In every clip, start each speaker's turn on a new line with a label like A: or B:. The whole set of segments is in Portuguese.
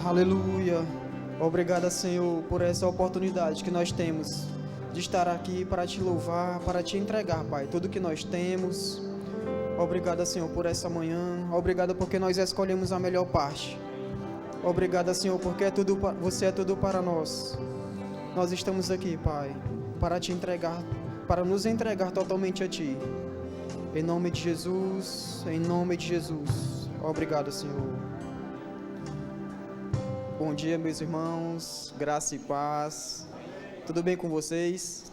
A: Aleluia. Obrigado, Senhor, por essa oportunidade que nós temos de estar aqui para te louvar, para te entregar, Pai, tudo que nós temos. Obrigado, Senhor, por essa manhã. Obrigado porque nós escolhemos a melhor parte. Obrigado, Senhor, porque você é tudo para nós. Nós estamos aqui, Pai, para te entregar, para nos entregar totalmente a Ti. Em nome de Jesus, em nome de Jesus. Obrigado, Senhor. Bom dia, meus irmãos, graça e paz. Tudo bem com vocês?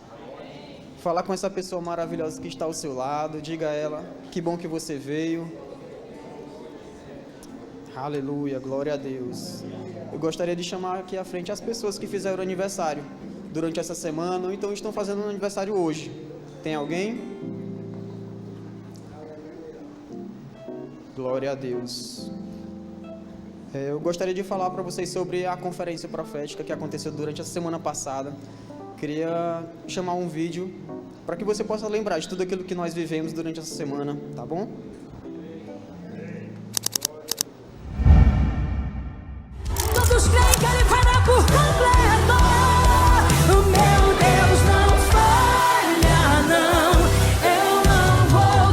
A: Fala com essa pessoa maravilhosa que está ao seu lado, diga a ela, que bom que você veio. Aleluia, glória a Deus. Eu gostaria de chamar aqui à frente as pessoas que fizeram aniversário durante essa semana, ou então estão fazendo aniversário hoje. Tem alguém? Glória a Deus. Eu gostaria de falar para vocês sobre a conferência profética que aconteceu durante a semana passada. Queria chamar um vídeo para que você possa lembrar de tudo aquilo que nós vivemos durante essa semana, tá bom?
B: Todos creem que Ele fará por completo. O meu Deus não falha, não. Eu não vou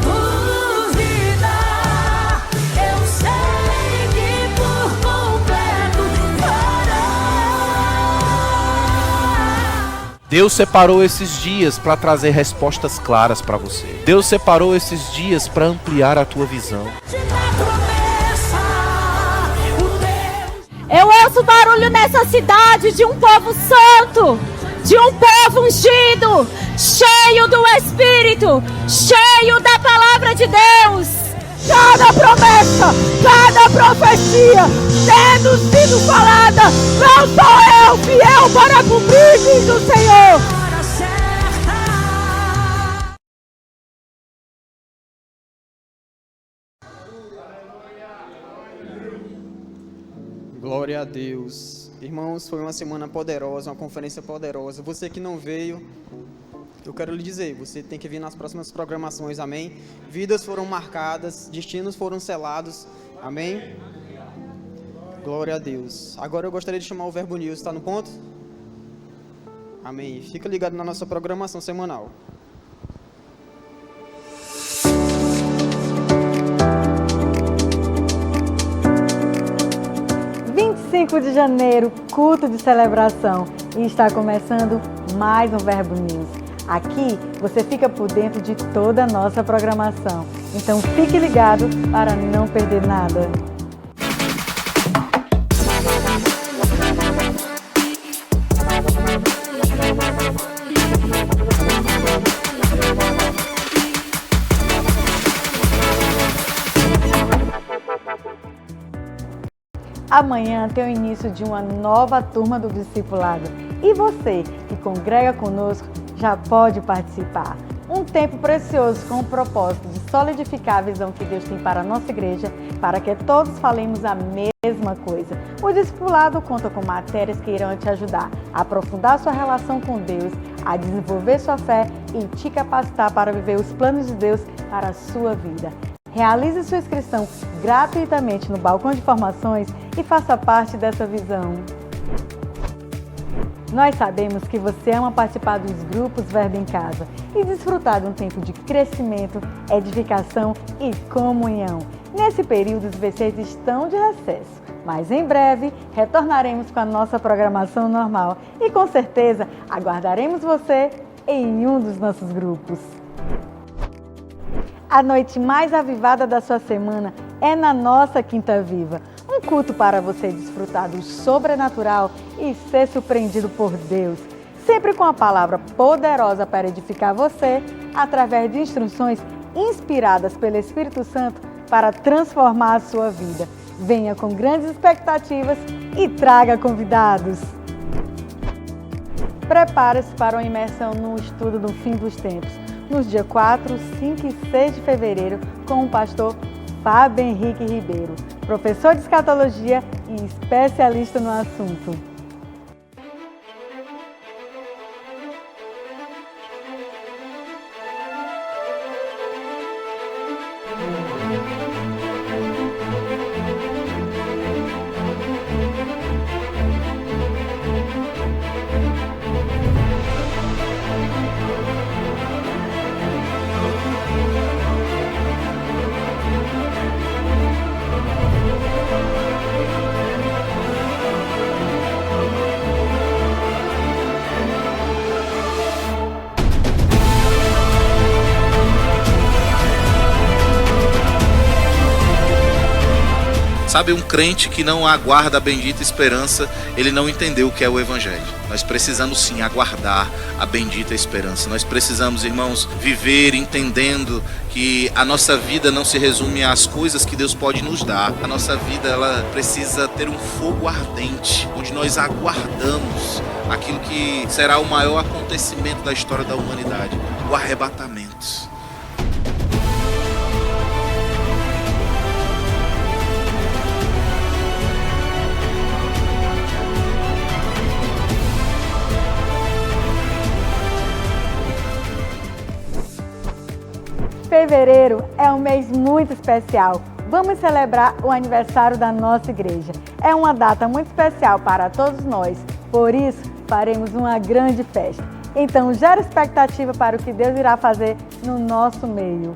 B: duvidar. Eu sei que por completo fará.
C: Deus separou esses dias para trazer respostas claras para você. Deus separou esses dias para ampliar a tua visão.
D: Eu ouço barulho nessa cidade de um povo santo, de um povo ungido, cheio do Espírito, cheio da palavra de Deus. Cada promessa, cada profecia tendo sido falada, não sou eu fiel para cumprir, diz o Senhor.
A: Glória a Deus. Irmãos, foi uma semana poderosa, uma conferência poderosa. Você que não veio, eu quero lhe dizer, você tem que vir nas próximas programações, amém? Vidas foram marcadas, destinos foram selados, amém? Glória a Deus. Agora eu gostaria de chamar o Verbo News, está no ponto? Amém. Fica ligado na nossa programação semanal.
E: 5 de janeiro, culto de celebração, e está começando mais um Verbo News. Aqui você fica por dentro de toda a nossa programação, então fique ligado para não perder nada. Amanhã tem o início de uma nova turma do discipulado e você que congrega conosco já pode participar. Um tempo precioso com o propósito de solidificar a visão que Deus tem para a nossa igreja, para que todos falemos a mesma coisa. O discipulado conta com matérias que irão te ajudar a aprofundar sua relação com Deus, a desenvolver sua fé e te capacitar para viver os planos de Deus para a sua vida. Realize sua inscrição gratuitamente no balcão de formações e faça parte dessa visão. Nós sabemos que você ama participar dos grupos Verbo em Casa e desfrutar de um tempo de crescimento, edificação e comunhão. Nesse período, os VCs estão de recesso, mas em breve retornaremos com a nossa programação normal e com certeza aguardaremos você em um dos nossos grupos. A noite mais avivada da sua semana é na nossa Quinta Viva. Um culto para você desfrutar do sobrenatural e ser surpreendido por Deus. Sempre com a palavra poderosa para edificar você, através de instruções inspiradas pelo Espírito Santo para transformar a sua vida. Venha com grandes expectativas e traga convidados. Prepare-se para uma imersão no estudo do fim dos tempos, nos dias 4, 5 e 6 de fevereiro, com o pastor Fábio Henrique Ribeiro, professor de escatologia e especialista no assunto.
C: Sabe, um crente que não aguarda a bendita esperança, ele não entendeu o que é o Evangelho. Nós precisamos sim aguardar a bendita esperança. Nós precisamos, irmãos, viver entendendo que a nossa vida não se resume às coisas que Deus pode nos dar. A nossa vida, ela precisa ter um fogo ardente, onde nós aguardamos aquilo que será o maior acontecimento da história da humanidade, o arrebatamento.
E: Fevereiro é um mês muito especial. Vamos celebrar o aniversário da nossa igreja. É uma data muito especial para todos nós, por isso faremos uma grande festa. Então gera expectativa para o que Deus irá fazer no nosso meio.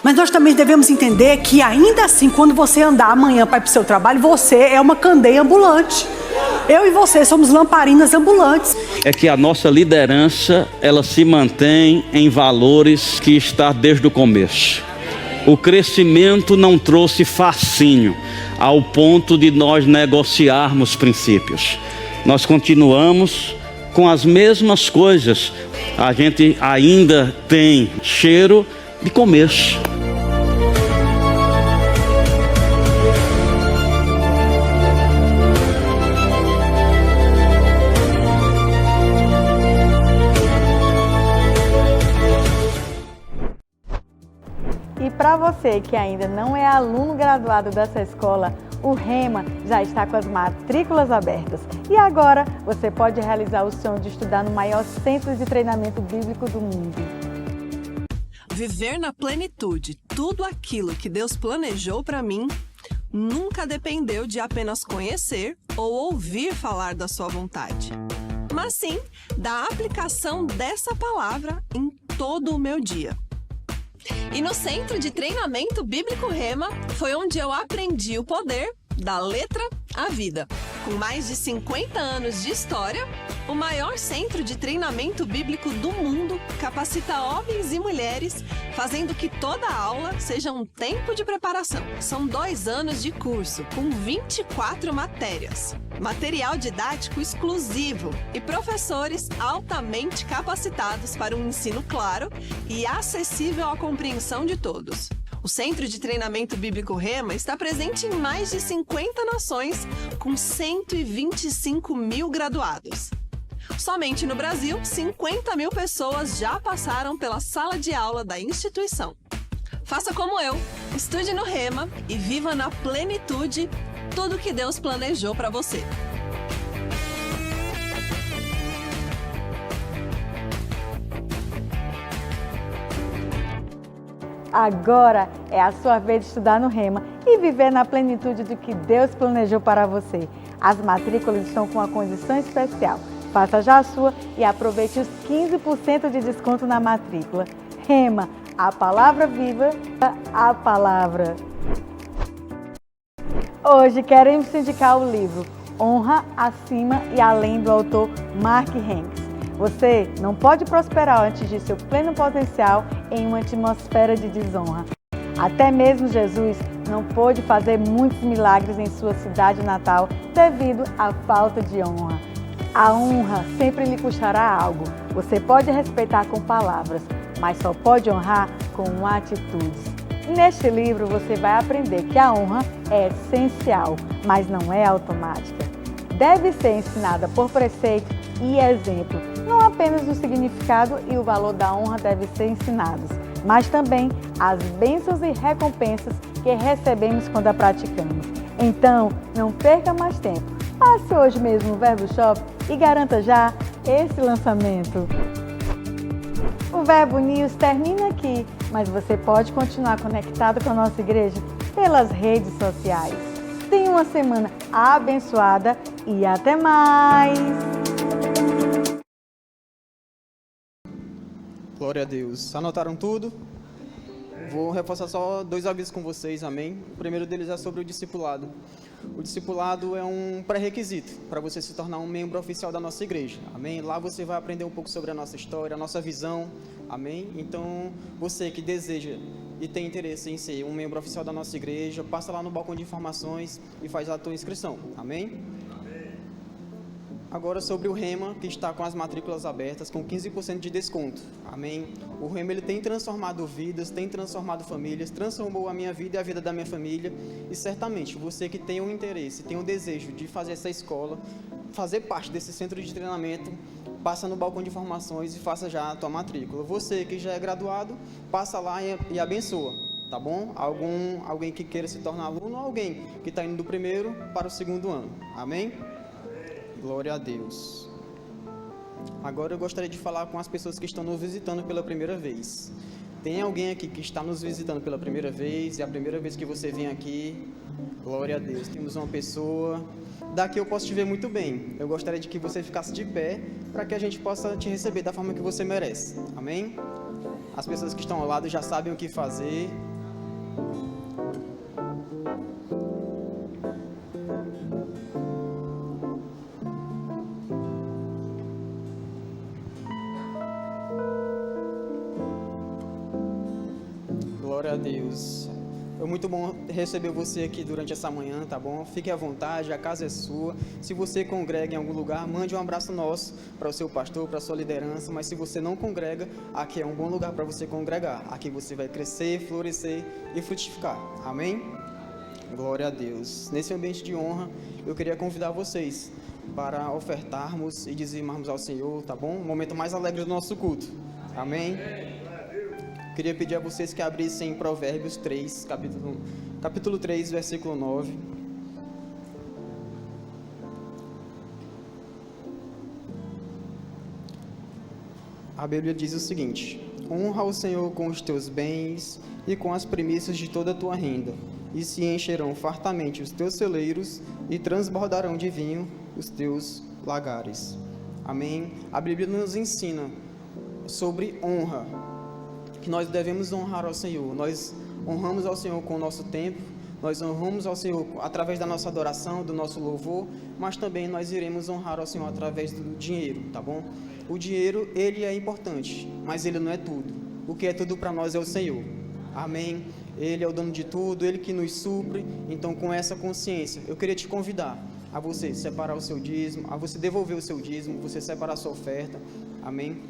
F: Mas nós também devemos entender que ainda assim, quando você andar amanhã para ir para o seu trabalho, você é uma candeia ambulante. Eu e você somos lamparinas ambulantes.
G: É que a nossa liderança, ela se mantém em valores que está desde o começo. O crescimento não trouxe fascínio ao ponto de nós negociarmos princípios. Nós continuamos com as mesmas coisas. A gente ainda tem cheiro de começo.
E: E para você que ainda não é aluno graduado dessa escola, o Rema já está com as matrículas abertas. E agora você pode realizar o sonho de estudar no maior centro de treinamento bíblico do mundo.
H: Viver na plenitude tudo aquilo que Deus planejou para mim nunca dependeu de apenas conhecer ou ouvir falar da sua vontade, mas sim da aplicação dessa palavra em todo o meu dia. E no Centro de Treinamento Bíblico Rema foi onde eu aprendi o poder da letra à vida. Com mais de 50 anos de história, o maior centro de treinamento bíblico do mundo capacita homens e mulheres, fazendo que toda aula seja um tempo de preparação. São 2 anos de curso, com 24 matérias, material didático exclusivo e professores altamente capacitados para um ensino claro e acessível à compreensão de todos. O Centro de Treinamento Bíblico Rema está presente em mais de 50 nações, com 125 mil graduados. Somente no Brasil, 50 mil pessoas já passaram pela sala de aula da instituição. Faça como eu, estude no Rema e viva na plenitude tudo que Deus planejou para você.
E: Agora é a sua vez de estudar no Rema e viver na plenitude do que Deus planejou para você. As matrículas estão com uma condição especial. Faça já a sua e aproveite os 15% de desconto na matrícula. Rema, a palavra viva, a palavra. Hoje queremos indicar o livro Honra Acima e Além, do autor Mark Hanks. Você não pode prosperar antes de seu pleno potencial em uma atmosfera de desonra. Até mesmo Jesus não pôde fazer muitos milagres em sua cidade natal devido à falta de honra. A honra sempre lhe custará algo. Você pode respeitar com palavras, mas só pode honrar com atitudes. Neste livro você vai aprender que a honra é essencial, mas não é automática. Deve ser ensinada por preceito e exemplo. Não apenas o significado e o valor da honra devem ser ensinados, mas também as bênçãos e recompensas que recebemos quando a praticamos. Então, não perca mais tempo. Passe hoje mesmo no Verbo Shop e garanta já esse lançamento. O Verbo News termina aqui, mas você pode continuar conectado com a nossa igreja pelas redes sociais. Tenha uma semana abençoada e até mais!
A: Glória a Deus. Anotaram tudo? Vou reforçar só 2 avisos com vocês, amém? O primeiro deles é sobre o discipulado. O discipulado é um pré-requisito para você se tornar um membro oficial da nossa igreja, amém? Lá você vai aprender um pouco sobre a nossa história, a nossa visão, amém? Então, você que deseja e tem interesse em ser um membro oficial da nossa igreja, passa lá no balcão de informações e faz a tua inscrição, amém? Agora sobre o Rema, que está com as matrículas abertas, com 15% de desconto. Amém? O Rema ele tem transformado vidas, tem transformado famílias, transformou a minha vida e a vida da minha família. E certamente, você que tem um interesse, tem um desejo de fazer essa escola, fazer parte desse centro de treinamento, passa no balcão de informações e faça já a tua matrícula. Você que já é graduado, passa lá e abençoa. Tá bom? Alguém que queira se tornar aluno, ou alguém que está indo do primeiro para o segundo ano. Amém? Glória a Deus. Agora eu gostaria de falar com as pessoas que estão nos visitando pela primeira vez. Tem alguém aqui que está nos visitando pela primeira vez, e é a primeira vez que você vem aqui? Glória a Deus. Temos uma pessoa. Daqui eu posso te ver muito bem. Eu gostaria de que você ficasse de pé, para que a gente possa te receber da forma que você merece. Amém? As pessoas que estão ao lado já sabem o que fazer. Glória a Deus. É muito bom receber você aqui durante essa manhã, tá bom? Fique à vontade, a casa é sua. Se você congrega em algum lugar, mande um abraço nosso para o seu pastor, para a sua liderança. Mas se você não congrega, aqui é um bom lugar para você congregar. Aqui você vai crescer, florescer e frutificar. Amém? Glória a Deus. Nesse ambiente de honra, eu queria convidar vocês para ofertarmos e dizimarmos ao Senhor, tá bom? O momento mais alegre do nosso culto. Amém? Queria pedir a vocês que abrissem em Provérbios 3, capítulo 3, versículo 9. A Bíblia diz o seguinte: honra o Senhor com os teus bens e com as primícias de toda a tua renda, e se encherão fartamente os teus celeiros e transbordarão de vinho os teus lagares. Amém? A Bíblia nos ensina sobre honra, que nós devemos honrar ao Senhor. Nós honramos ao Senhor com o nosso tempo, nós honramos ao Senhor através da nossa adoração, do nosso louvor, mas também nós iremos honrar ao Senhor através do dinheiro, tá bom? O dinheiro, ele é importante, mas ele não é tudo. O que é tudo para nós é o Senhor. Amém? Ele é o dono de tudo, Ele que nos supre. Então, com essa consciência, eu queria te convidar a você separar o seu dízimo, a você devolver o seu dízimo, você separar a sua oferta. Amém?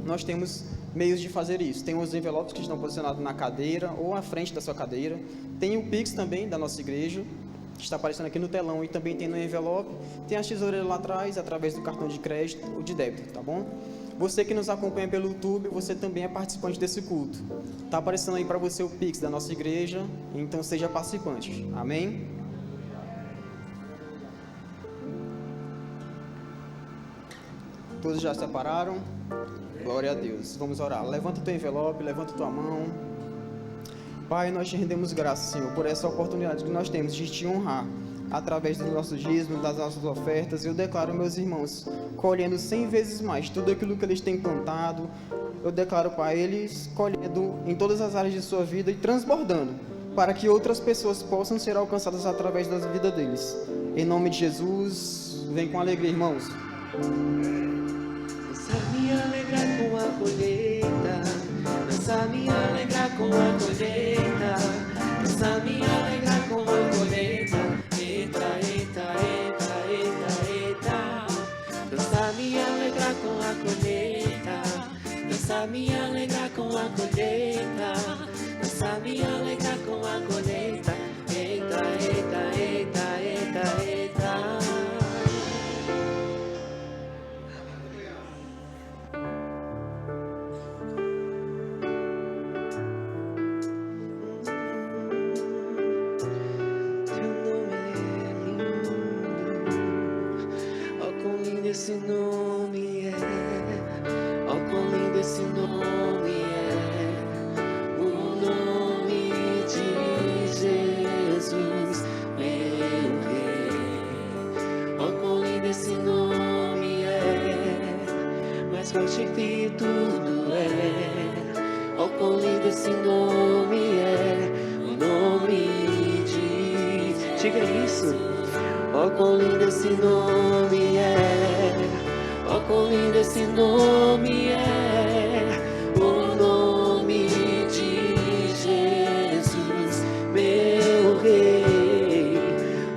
A: Nós temos meios de fazer isso. Tem os envelopes que estão posicionados na cadeira ou à frente da sua cadeira. Tem o Pix também da nossa igreja, que está aparecendo aqui no telão, e também tem no envelope. Tem a tesoureira lá atrás, através do cartão de crédito ou de débito, tá bom? Você que nos acompanha pelo YouTube, você também é participante desse culto. Está aparecendo aí para você o Pix da nossa igreja, então seja participante. Amém? Todos já separaram? Glória a Deus. Vamos orar. Levanta teu envelope, levanta tua mão. Pai, nós te rendemos graças, Senhor, por essa oportunidade que nós temos de te honrar através dos nossos dízimos, das nossas ofertas. Eu declaro, meus irmãos, colhendo 100 vezes mais tudo aquilo que eles têm plantado. Eu declaro, Pai, eles colhendo em todas as áreas de sua vida e transbordando, para que outras pessoas possam ser alcançadas através da vida deles. Em nome de Jesus, vem com alegria, irmãos.
I: Me alegrar com a colheita, dança me alegrar com a colheita, dança me alegrar com a colheita, eita, eita, eita, eita, eita, dança me alegrar com a colheita, dança me alegrar com a colheita, dança me alegrar com a colheita, eita, eita, eita, eita, eita. Esse nome é, oh, quão lindo esse nome é, o nome de Jesus, meu Rei. Oh, quão lindo esse nome é, mais forte que tudo é. quão lindo esse nome é, o nome de... Diga isso. Ó, quão lindo esse nome é, ó, quão lindo esse nome é, o nome de Jesus, meu Rei.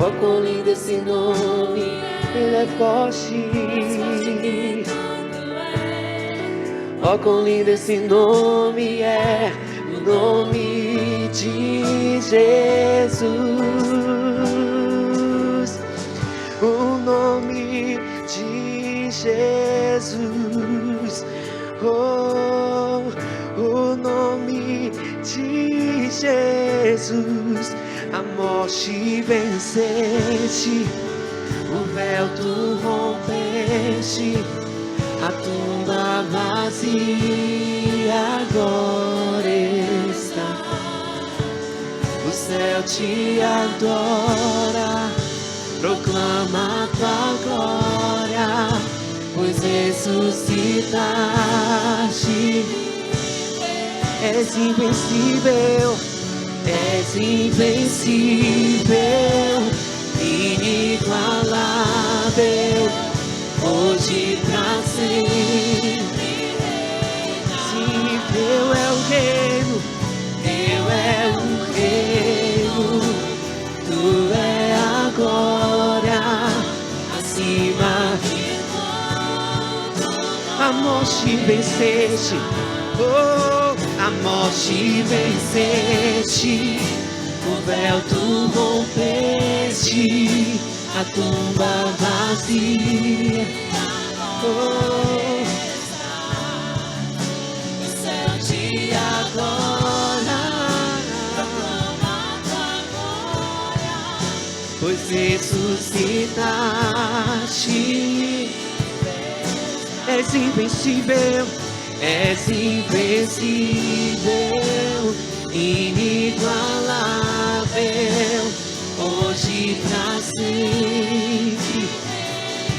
I: Ó, quão lindo esse nome, Ele é forte. Ó, quão lindo esse nome é, o nome de Jesus, o nome de Jesus, oh, o nome de Jesus. A morte venceste, o véu tu rompeste, a tumba vazia agora está. O céu te adora, proclama a tua glória, pois ressuscitaste. És invencível, és invencível, inigualável, hoje pra sempre. Sim, teu é o reino, teu é o reino, tu é a glória, acima de a morte venceste, oh, a morte venceste, o véu tu rompeste, a tumba vazia, oh, o céu te adora, pois ressuscitaste. És invencível, és invencível, inigualável, hoje pra sempre,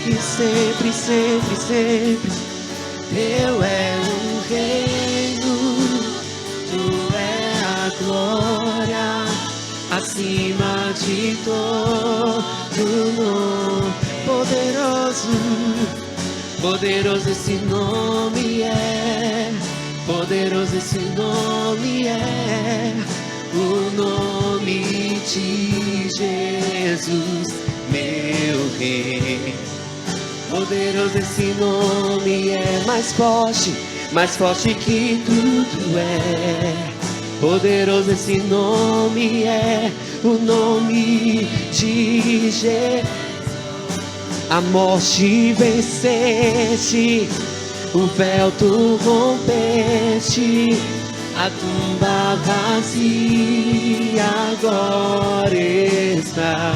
I: e sempre, sempre, sempre. Teu é o reino, tu é a glória, acima de todo nome. Poderoso, poderoso esse nome é, poderoso esse nome é, o nome de Jesus, meu Rei. Poderoso esse nome é, mais forte que tudo é. Poderoso esse nome é, o nome de Jesus. A morte venceste, o véu tu rompeste, a tumba vazia agora está.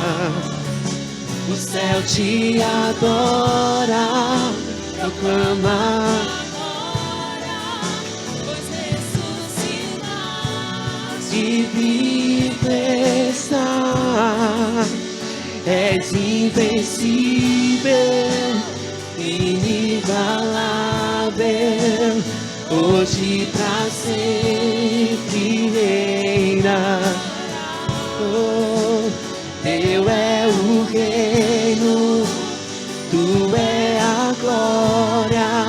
I: O céu te adora, proclama, e vive está. És invencível, inigualável, hoje pra sempre reina. Oh, teu é o reino, tu é a glória,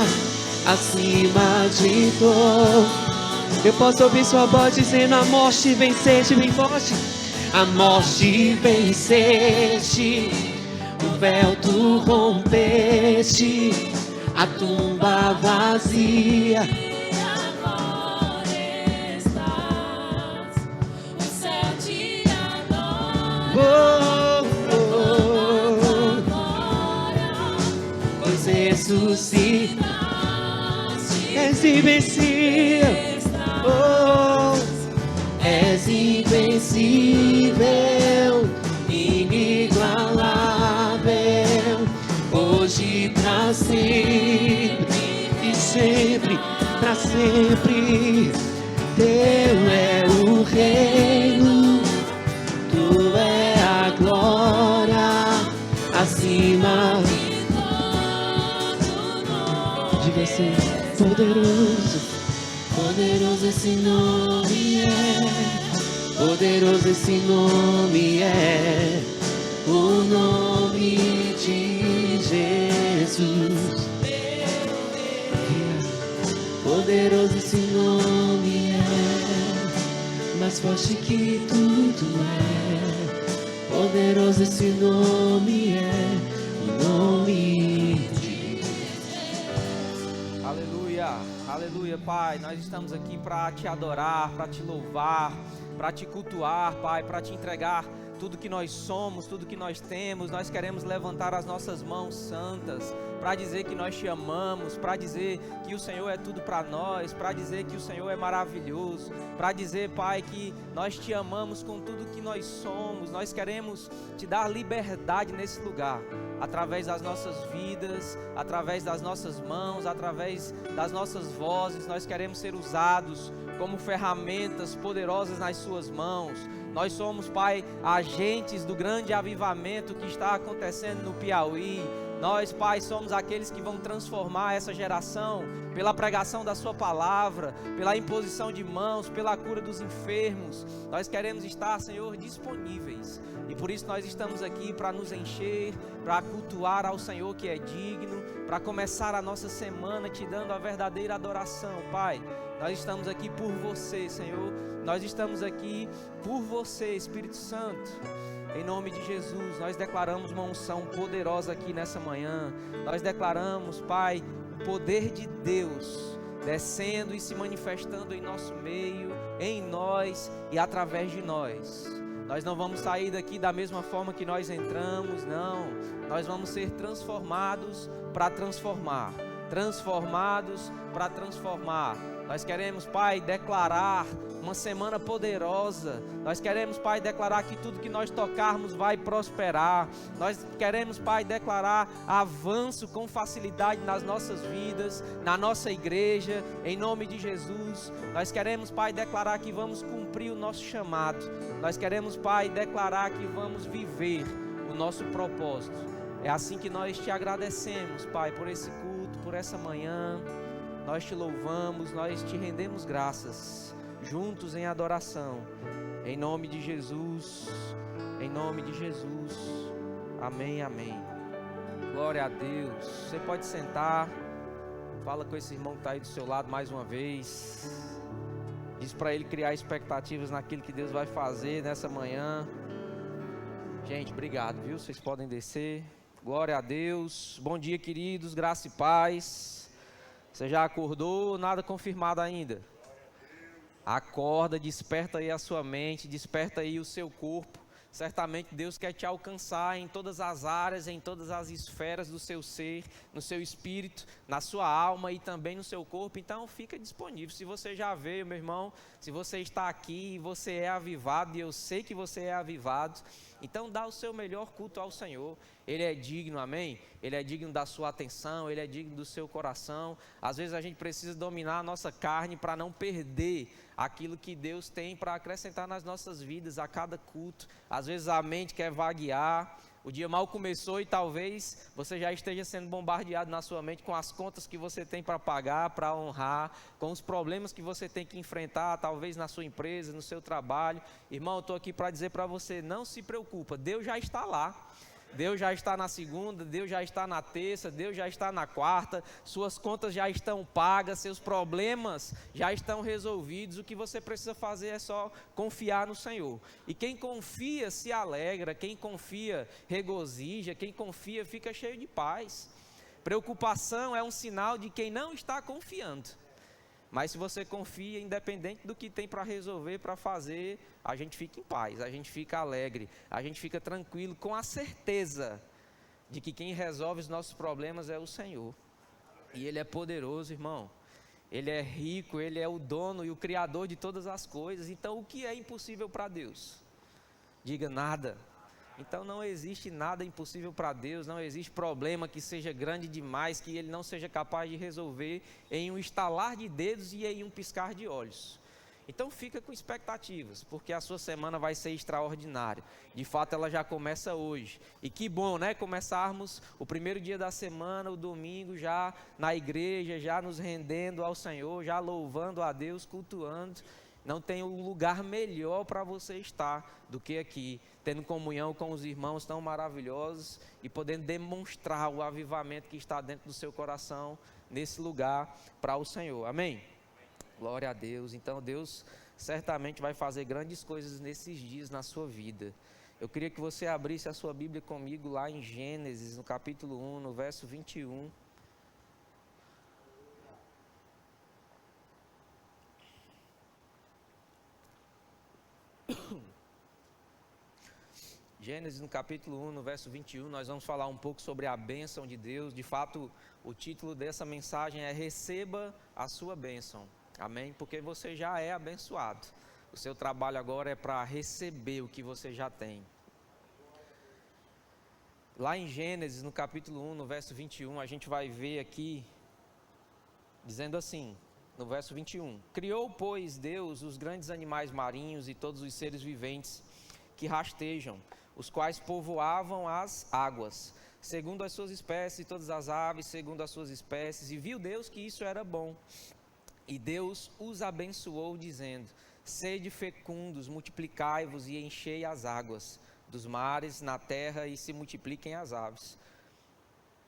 I: acima de todo. Eu posso ouvir sua voz dizendo: a morte venceste, bem forte. A morte venceste, o véu tu rompeste, a tumba vazia. Agora estás, o céu te adora, pois ressuscitaste. És invencível, oh, és invencível, inigualável, hoje pra sempre e sempre, pra sempre. Teu é o reino, tu é a glória, acima de todo nome. Diga assim: poderoso, Poderoso esse nome é, poderoso esse nome é, o nome de Jesus. Poderoso esse nome é, mais forte que tudo é. Poderoso esse nome é, o nome de Jesus.
J: Aleluia, aleluia, Pai. Nós estamos aqui para te adorar, para te louvar, para te cultuar, Pai, para te entregar tudo que nós somos, tudo que nós temos. Nós queremos levantar as nossas mãos santas para dizer que nós te amamos, para dizer que o Senhor é tudo para nós, para dizer que o Senhor é maravilhoso, para dizer, Pai, que nós te amamos com tudo que nós somos. Nós queremos te dar liberdade nesse lugar, através das nossas vidas, através das nossas mãos, através das nossas vozes. Nós queremos ser usados como ferramentas poderosas nas suas mãos. Nós somos, Pai, agentes do grande avivamento que está acontecendo no Piauí. Nós, Pai, somos aqueles que vão transformar essa geração pela pregação da sua palavra, pela imposição de mãos, pela cura dos enfermos. Nós queremos estar, Senhor, disponíveis. E por isso nós estamos aqui para nos encher, para cultuar ao Senhor que é digno, para começar a nossa semana te dando a verdadeira adoração, Pai. Nós estamos aqui por você, Senhor. Nós estamos aqui por você, Espírito Santo. Em nome de Jesus, nós declaramos uma unção poderosa aqui nessa manhã. Nós declaramos, Pai, o poder de Deus descendo e se manifestando em nosso meio, em nós e através de nós. Nós não vamos sair daqui da mesma forma que nós entramos, não. Nós vamos ser transformados para transformar. Transformados para transformar. Nós queremos, Pai, declarar uma semana poderosa. Nós queremos, Pai, declarar que tudo que nós tocarmos vai prosperar. Nós queremos, Pai, declarar avanço com facilidade nas nossas vidas, na nossa igreja, em nome de Jesus. Nós queremos, Pai, declarar que vamos cumprir o nosso chamado. Nós queremos, Pai, declarar que vamos viver o nosso propósito. É assim que nós te agradecemos, Pai, por esse culto, por essa manhã. Nós te louvamos, nós te rendemos graças, juntos em adoração, em nome de Jesus, em nome de Jesus, amém, amém. Glória a Deus. Você pode sentar, fala com esse irmão que está aí do seu lado mais uma vez, diz para ele criar expectativas naquilo que Deus vai fazer nessa manhã. Gente, obrigado, viu? Vocês podem descer. Glória a Deus. Bom dia, queridos, graça e paz. Você já acordou? Nada confirmado ainda? Acorda, desperta aí a sua mente, desperta aí o seu corpo. Certamente Deus quer te alcançar em todas as áreas, em todas as esferas do seu ser, no seu espírito, na sua alma e também no seu corpo. Então fica disponível. Se você já veio, meu irmão, se você está aqui e você é avivado, e eu sei que você é avivado, então dá o seu melhor culto ao Senhor. Ele é digno, amém? Ele é digno da sua atenção, Ele é digno do seu coração. Às vezes a gente precisa dominar a nossa carne para não perder aquilo que Deus tem para acrescentar nas nossas vidas a cada culto. Às vezes a mente quer vaguear, o dia mal começou e talvez você já esteja sendo bombardeado na sua mente com as contas que você tem para pagar, para honrar, com os problemas que você tem que enfrentar, talvez na sua empresa, no seu trabalho. Irmão, eu estou aqui para dizer para você, não se preocupa, Deus já está lá. Deus já está na segunda, Deus já está na terça, Deus já está na quarta, suas contas já estão pagas, seus problemas já estão resolvidos. O que você precisa fazer é só confiar no Senhor. E quem confia se alegra, quem confia regozija, quem confia fica cheio de paz. Preocupação é um sinal de quem não está confiando. Mas se você confia, independente do que tem para resolver, para fazer, a gente fica em paz, a gente fica alegre, a gente fica tranquilo, com a certeza de que quem resolve os nossos problemas é o Senhor. E Ele é poderoso, irmão. Ele é rico, Ele é o dono e o criador de todas as coisas. Então o que é impossível para Deus? Diga nada. Então não existe nada impossível para Deus, não existe problema que seja grande demais, que Ele não seja capaz de resolver em um estalar de dedos e em um piscar de olhos. Então fica com expectativas, porque a sua semana vai ser extraordinária. De fato, ela já começa hoje. E que bom, né? Começarmos o primeiro dia da semana, o domingo, já na igreja, já nos rendendo ao Senhor, já louvando a Deus, cultuando. Não tem um lugar melhor para você estar do que aqui, tendo comunhão com os irmãos tão maravilhosos e podendo demonstrar o avivamento que está dentro do seu coração nesse lugar para o Senhor. Amém? Glória a Deus. Então Deus certamente vai fazer grandes coisas nesses dias na sua vida. Eu queria que você abrisse a sua Bíblia comigo lá em Gênesis, no capítulo 1, no verso 21. Gênesis no capítulo 1, no verso 21, nós vamos falar um pouco sobre a bênção de Deus. De fato, o título dessa mensagem é Receba a sua bênção. Amém? Porque você já é abençoado. O seu trabalho agora é para receber o que você já tem. Lá em Gênesis, no capítulo 1, no verso 21, a gente vai ver aqui, dizendo assim, no verso 21. Criou, pois, Deus os grandes animais marinhos e todos os seres viventes que rastejam, os quais povoavam as águas, segundo as suas espécies, e todas as aves, segundo as suas espécies. E viu Deus que isso era bom. E Deus os abençoou, dizendo: sede fecundos, multiplicai-vos e enchei as águas dos mares na terra e se multipliquem as aves.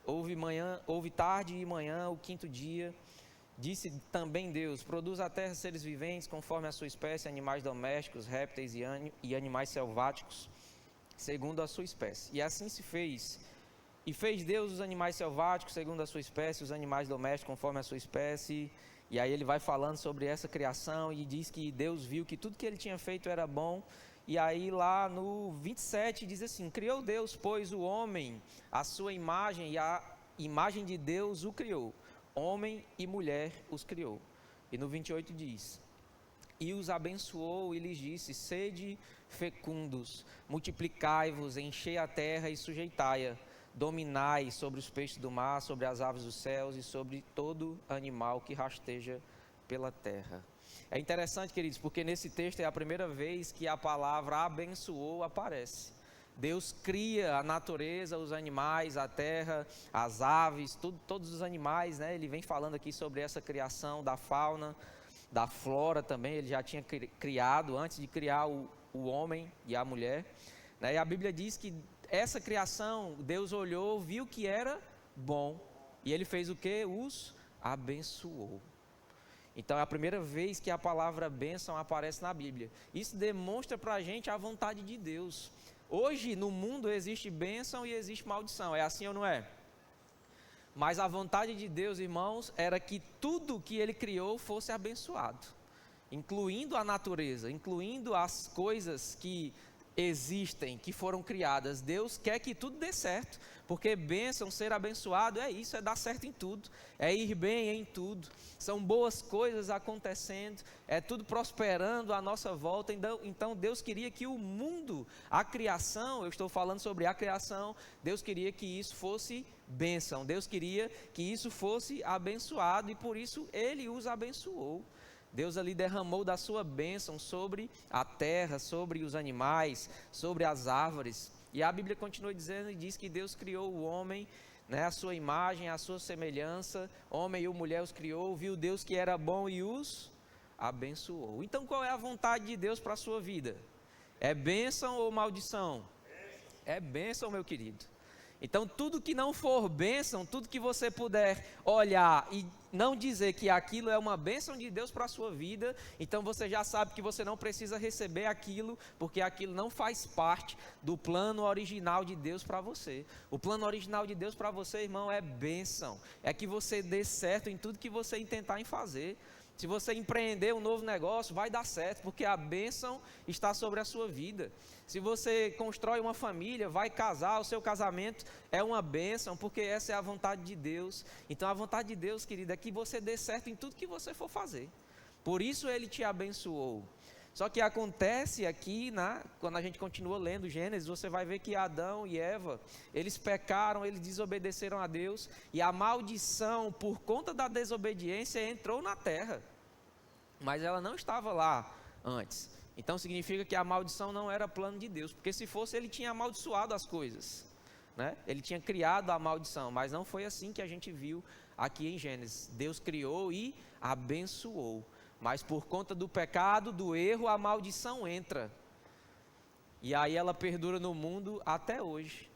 J: Houve tarde e manhã, o quinto dia. Disse também Deus: produz a terra seres viventes conforme a sua espécie, animais domésticos, répteis e animais selváticos, segundo a sua espécie. E assim se fez. E fez Deus os animais selváticos segundo a sua espécie, os animais domésticos conforme a sua espécie. E aí ele vai falando sobre essa criação e diz que Deus viu que tudo que ele tinha feito era bom. E aí lá no 27 diz assim: criou Deus, pois, o homem, a sua imagem, e a imagem de Deus o criou. Homem e mulher os criou. E no 28 diz: e os abençoou e lhes disse: sede fecundos, multiplicai-vos, enchei a terra e sujeitai-a, dominai sobre os peixes do mar, sobre as aves dos céus e sobre todo animal que rasteja pela terra. É interessante, queridos, porque nesse texto é a primeira vez que a palavra abençoou aparece. Deus cria a natureza, os animais, a terra, as aves, todos os animais, né? Ele vem falando aqui sobre essa criação da fauna, da flora também. Ele já tinha criado antes de criar o homem e a mulher, né? E a Bíblia diz que essa criação, Deus olhou, viu que era bom, e Ele fez o que? Os abençoou. Então é a primeira vez que a palavra bênção aparece na Bíblia. Isso demonstra para a gente a vontade de Deus. Hoje no mundo existe bênção e existe maldição, é assim ou não é? Mas a vontade de Deus, irmãos, era que tudo que Ele criou fosse abençoado, incluindo a natureza, incluindo as coisas que existem, que foram criadas. Deus quer que tudo dê certo, porque bênção, ser abençoado é isso, é dar certo em tudo, é ir bem em tudo, são boas coisas acontecendo, é tudo prosperando à nossa volta. Então Deus queria que o mundo, a criação, eu estou falando sobre a criação, Deus queria que isso fosse bênção, Deus queria que isso fosse abençoado, e por isso Ele os abençoou. Deus ali derramou da sua bênção sobre a terra, sobre os animais, sobre as árvores. E a Bíblia continua dizendo e diz que Deus criou o homem, né, a sua imagem, a sua semelhança. Homem e mulher os criou, viu Deus que era bom e os abençoou. Então qual é a vontade de Deus para a sua vida? É bênção ou maldição? É bênção, meu querido. Então tudo que não for bênção, tudo que você puder olhar e não dizer que aquilo é uma bênção de Deus para a sua vida, então você já sabe que você não precisa receber aquilo, porque aquilo não faz parte do plano original de Deus para você. O plano original de Deus para você, irmão, é bênção, é que você dê certo em tudo que você intentar em fazer. Se você empreender um novo negócio, vai dar certo, porque a bênção está sobre a sua vida. Se você constrói uma família, vai casar, o seu casamento é uma bênção, porque essa é a vontade de Deus. Então a vontade de Deus, querida, é que você dê certo em tudo que você for fazer. Por isso Ele te abençoou. Só que acontece aqui, quando a gente continua lendo Gênesis, você vai ver que Adão e Eva, eles pecaram, eles desobedeceram a Deus, e a maldição por conta da desobediência entrou na terra. mas ela não estava lá antes. Então significa que a maldição não era plano de Deus, porque se fosse, ele tinha amaldiçoado as coisas, né? Ele tinha criado a maldição, mas não foi assim que a gente viu aqui em Gênesis. Deus criou e abençoou, mas por conta do pecado, do erro, a maldição entra, e aí ela perdura no mundo até hoje.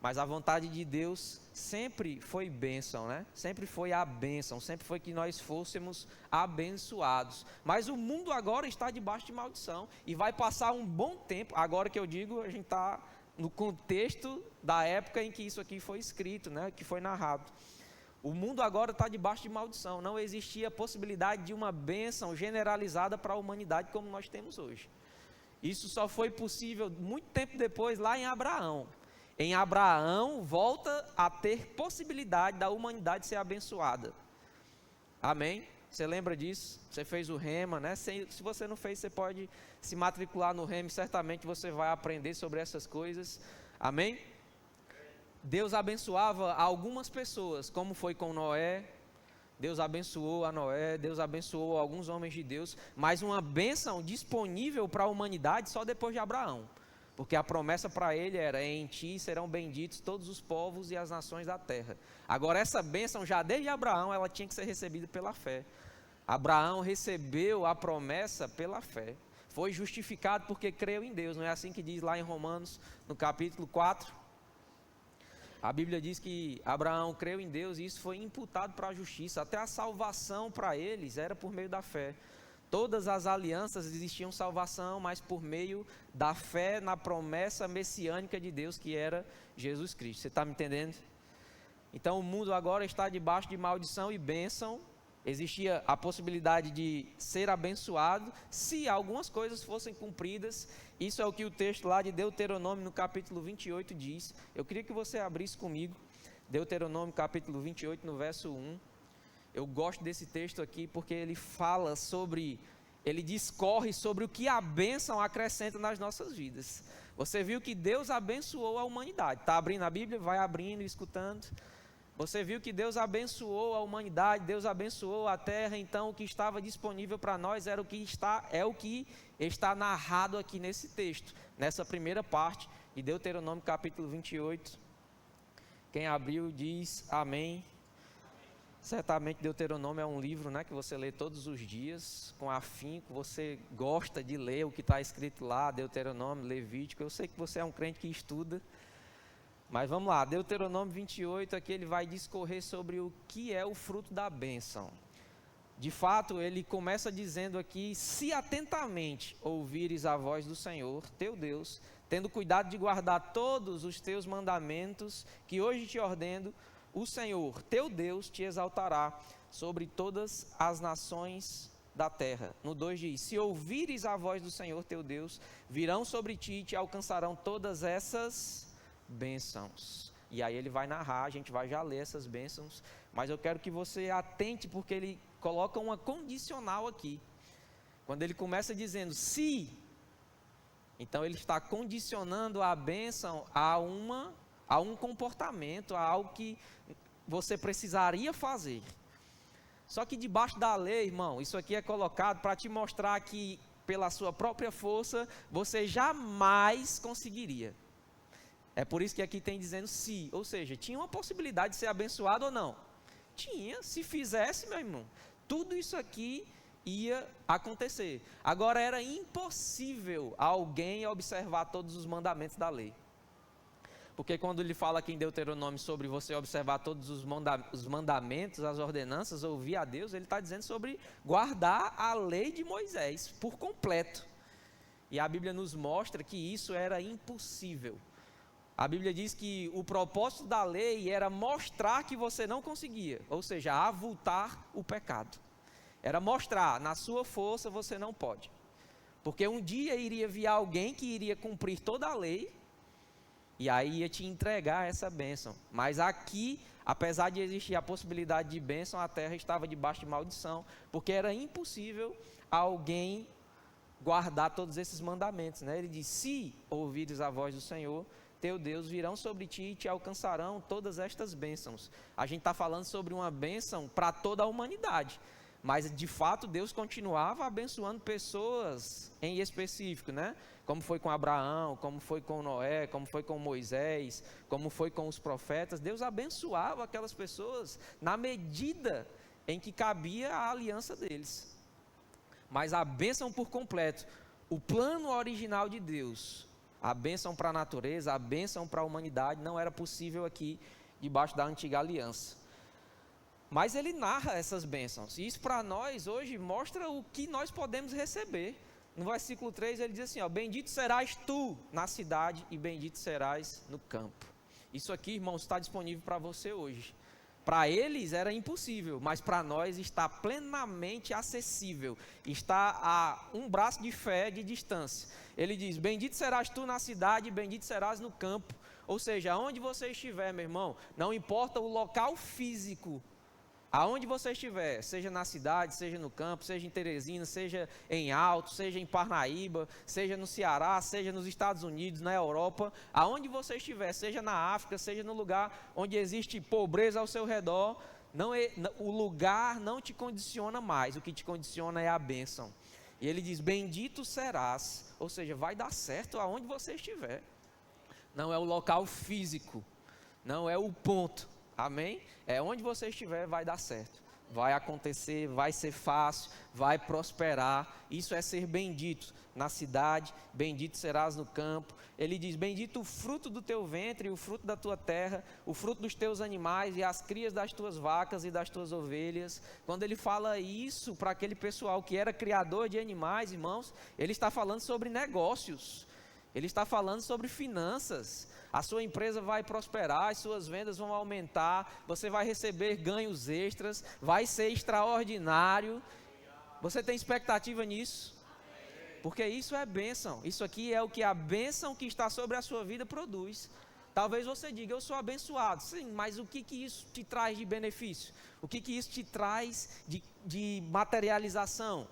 J: Mas a vontade de Deus sempre foi bênção, né? Sempre foi a bênção, sempre foi que nós fôssemos abençoados. Mas o mundo agora está debaixo de maldição e vai passar um bom tempo. Agora que eu digo, a gente está no contexto da época em que isso aqui foi escrito, né? Que foi narrado. O mundo agora está debaixo de maldição. Não existia possibilidade de uma bênção generalizada para a humanidade como nós temos hoje. Isso só foi possível muito tempo depois, lá em Abraão. Em Abraão, volta a ter possibilidade da humanidade ser abençoada. Amém? Você lembra disso? Você fez o Rema, né? Se você não fez, você pode se matricular no Rema, certamente você vai aprender sobre essas coisas. Amém? Deus abençoava algumas pessoas, como foi com Noé. Deus abençoou a Noé, Deus abençoou alguns homens de Deus, mas uma bênção disponível para a humanidade só depois de Abraão. Porque a promessa para ele era: em ti serão benditos todos os povos e as nações da terra. Agora essa bênção, já desde Abraão, ela tinha que ser recebida pela fé. Abraão recebeu a promessa pela fé. Foi justificado porque creu em Deus. Não é assim que diz lá em Romanos, no capítulo 4? A Bíblia diz que Abraão creu em Deus e isso foi imputado para a justiça. Até a salvação para eles era por meio da fé. Todas as alianças existiam salvação, mas por meio da fé na promessa messiânica de Deus, que era Jesus Cristo. Você está me entendendo? Então o mundo agora está debaixo de maldição e bênção. Existia a possibilidade de ser abençoado se algumas coisas fossem cumpridas. Isso é o que o texto lá de Deuteronômio, no capítulo 28, diz. Eu queria que você abrisse comigo Deuteronômio capítulo 28, no verso 1. Eu gosto desse texto aqui porque ele fala sobre, ele discorre sobre o que a bênção acrescenta nas nossas vidas. Você viu que Deus abençoou a humanidade. Está abrindo a Bíblia? Vai abrindo e escutando. Você viu que Deus abençoou a humanidade, Deus abençoou a terra. Então o que estava disponível para nós era o que está narrado aqui nesse texto, nessa primeira parte de Deuteronômio capítulo 28. Quem abriu diz amém. Certamente Deuteronômio é um livro, né, que você lê todos os dias, com afinco. Você gosta de ler o que está escrito lá, Deuteronômio, Levítico. Eu sei que você é um crente que estuda, mas vamos lá, Deuteronômio 28, aqui ele vai discorrer sobre o que é o fruto da bênção. De fato, ele começa dizendo aqui: se atentamente ouvires a voz do Senhor, teu Deus, tendo cuidado de guardar todos os teus mandamentos, que hoje te ordeno, o Senhor, teu Deus, te exaltará sobre todas as nações da terra. No 2 diz: se ouvires a voz do Senhor, teu Deus, virão sobre ti e te alcançarão todas essas bênçãos. E aí ele vai narrar, a gente vai já ler essas bênçãos, mas eu quero que você atente, porque ele coloca uma condicional aqui. Quando ele começa dizendo se, então ele está condicionando a bênção a um comportamento, a algo que você precisaria fazer. Só que debaixo da lei, irmão, isso aqui é colocado para te mostrar que pela sua própria força você jamais conseguiria. É por isso que aqui tem dizendo se, ou seja, tinha uma possibilidade de ser abençoado ou não? Tinha, se fizesse, meu irmão, tudo isso aqui ia acontecer. Agora era impossível alguém observar todos os mandamentos da lei. Porque quando ele fala aqui em Deuteronômio sobre você observar todos os mandamentos, as ordenanças, ouvir a Deus, ele está dizendo sobre guardar a lei de Moisés por completo. E a Bíblia nos mostra que isso era impossível. A Bíblia diz que o propósito da lei era mostrar que você não conseguia, ou seja, avultar o pecado. Era mostrar, na sua força você não pode. Porque um dia iria vir alguém que iria cumprir toda a lei, e aí ia te entregar essa bênção. Mas aqui, apesar de existir a possibilidade de bênção, a terra estava debaixo de maldição, porque era impossível alguém guardar todos esses mandamentos, né? Ele diz: se ouvires a voz do Senhor, teu Deus, virão sobre ti e te alcançarão todas estas bênçãos. A gente está falando sobre uma bênção para toda a humanidade. Mas de fato Deus continuava abençoando pessoas em específico, né? Como foi com Abraão, como foi com Noé, como foi com Moisés, como foi com os profetas. Deus abençoava aquelas pessoas na medida em que cabia a aliança deles. Mas a bênção por completo, o plano original de Deus, a bênção para a natureza, a bênção para a humanidade, não era possível aqui debaixo da antiga aliança. Mas ele narra essas bênçãos, e isso para nós hoje mostra o que nós podemos receber. No versículo 3 ele diz assim, ó, bendito serás tu na cidade e bendito serás no campo. Isso aqui, irmãos, está disponível para você hoje. Para eles era impossível, mas para nós está plenamente acessível, está a um braço de fé de distância. Ele diz, bendito serás tu na cidade e bendito serás no campo. Ou seja, aonde você estiver, meu irmão, não importa o local físico, aonde você estiver, seja na cidade, seja no campo, seja em Teresina, seja em Alto, seja em Parnaíba, seja no Ceará, seja nos Estados Unidos, na Europa, aonde você estiver, seja na África, seja no lugar onde existe pobreza ao seu redor, o lugar não te condiciona mais, o que te condiciona é a bênção. E ele diz, bendito serás, ou seja, vai dar certo aonde você estiver. Não é o local físico, não é o ponto. Amém? É onde você estiver vai dar certo, vai acontecer, vai ser fácil, vai prosperar. Isso é ser bendito na cidade, bendito serás no campo. Ele diz, bendito o fruto do teu ventre, o fruto da tua terra, o fruto dos teus animais e as crias das tuas vacas e das tuas ovelhas. Quando ele fala isso para aquele pessoal que era criador de animais, irmãos, ele está falando sobre negócios. Ele está falando sobre finanças. A sua empresa vai prosperar, as suas vendas vão aumentar, você vai receber ganhos extras, vai ser extraordinário. Você tem expectativa nisso? Porque isso é bênção. Isso aqui é o que a bênção que está sobre a sua vida produz. Talvez você diga, eu sou abençoado. Sim, mas o que isso te traz de benefício? O que isso te traz de materialização?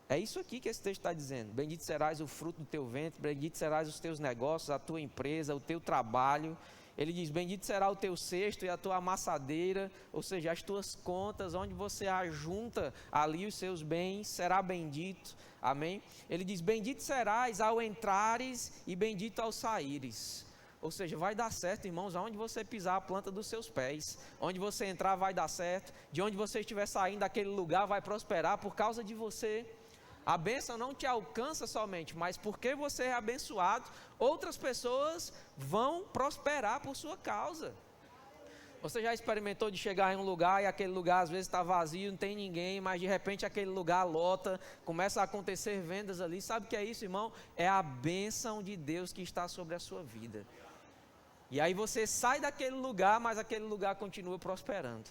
J: É isso aqui que esse texto está dizendo. Bendito serás o fruto do teu ventre, bendito serás os teus negócios, a tua empresa, o teu trabalho. Ele diz, bendito será o teu cesto e a tua amassadeira, ou seja, as tuas contas, onde você ajunta ali os seus bens, será bendito. Amém? Ele diz, bendito serás ao entrares e bendito ao saíres. Ou seja, vai dar certo, irmãos, aonde você pisar a planta dos seus pés. Onde você entrar vai dar certo. De onde você estiver saindo daquele lugar vai prosperar por causa de você. A bênção não te alcança somente, mas porque você é abençoado, outras pessoas vão prosperar por sua causa. Você já experimentou de chegar em um lugar e aquele lugar às vezes está vazio, não tem ninguém, mas de repente aquele lugar lota, começa a acontecer vendas ali. Sabe o que é isso, irmão? É a bênção de Deus que está sobre a sua vida. E aí você sai daquele lugar, mas aquele lugar continua prosperando.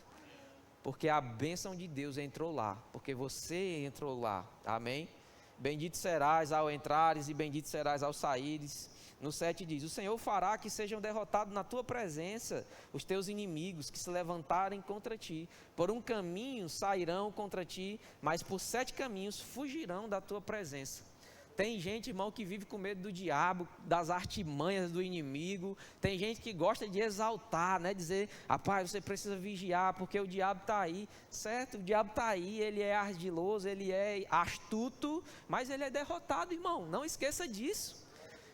J: Porque a bênção de Deus entrou lá, porque você entrou lá, amém? Bendito serás ao entrares e bendito serás ao saíres. No 7 diz, o Senhor fará que sejam derrotados na tua presença os teus inimigos que se levantarem contra ti. Por um caminho sairão contra ti, mas por 7 caminhos fugirão da tua presença. Tem gente, irmão, que vive com medo do diabo, das artimanhas do inimigo. Tem gente que gosta de exaltar, né? Dizer, rapaz, você precisa vigiar, porque o diabo está aí. Certo, o diabo está aí, ele é ardiloso, ele é astuto, mas ele é derrotado, irmão. Não esqueça disso.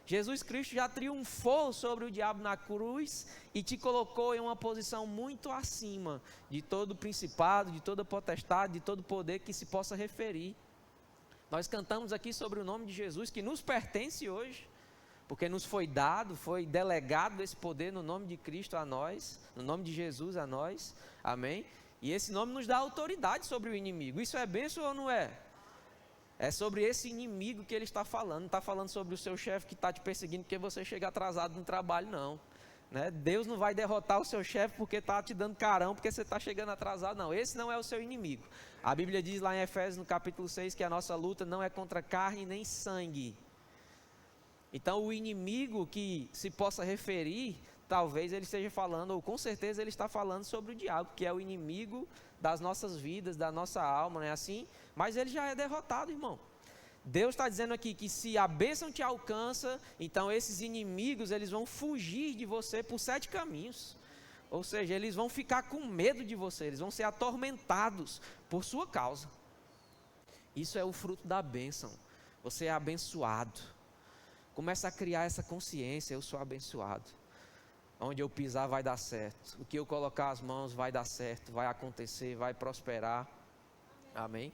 J: Jesus Cristo já triunfou sobre o diabo na cruz e te colocou em uma posição muito acima de todo principado, de toda potestade, de todo poder que se possa referir. Nós cantamos aqui sobre o nome de Jesus que nos pertence hoje, porque nos foi dado, foi delegado esse poder no nome de Cristo a nós, no nome de Jesus a nós, amém? E esse nome nos dá autoridade sobre o inimigo. Isso é bênção ou não é? É sobre esse inimigo que ele está falando, não está falando sobre o seu chefe que está te perseguindo porque você chega atrasado no trabalho, não. Né? Deus não vai derrotar o seu chefe porque está te dando carão, porque você está chegando atrasado, não. Esse não é o seu inimigo. A Bíblia diz lá em Efésios, no capítulo 6, que a nossa luta não é contra carne nem sangue. Então o inimigo que se possa referir, talvez ele esteja falando, ou com certeza ele está falando sobre o diabo, que é o inimigo das nossas vidas, da nossa alma, não é assim? Mas ele já é derrotado, irmão. Deus está dizendo aqui que se a bênção te alcança, então esses inimigos eles vão fugir de você por 7 caminhos. Ou seja, eles vão ficar com medo de você, eles vão ser atormentados por sua causa. Isso é o fruto da bênção. Você é abençoado. Começa a criar essa consciência, eu sou abençoado. Onde eu pisar vai dar certo. O que eu colocar as mãos vai dar certo, vai acontecer, vai prosperar. Amém?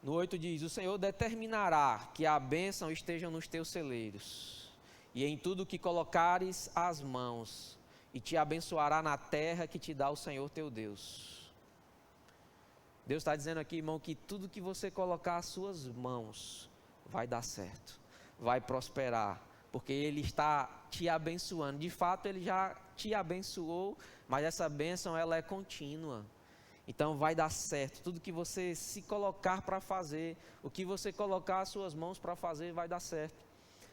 J: No 8 diz, o Senhor determinará que a bênção esteja nos teus celeiros, e em tudo que colocares as mãos, e te abençoará na terra que te dá o Senhor teu Deus. Deus está dizendo aqui, irmão, que tudo que você colocar as suas mãos vai dar certo, vai prosperar, porque Ele está te abençoando. De fato, Ele já te abençoou, mas essa bênção ela é contínua. Então vai dar certo, tudo que você se colocar para fazer, o que você colocar as suas mãos para fazer vai dar certo.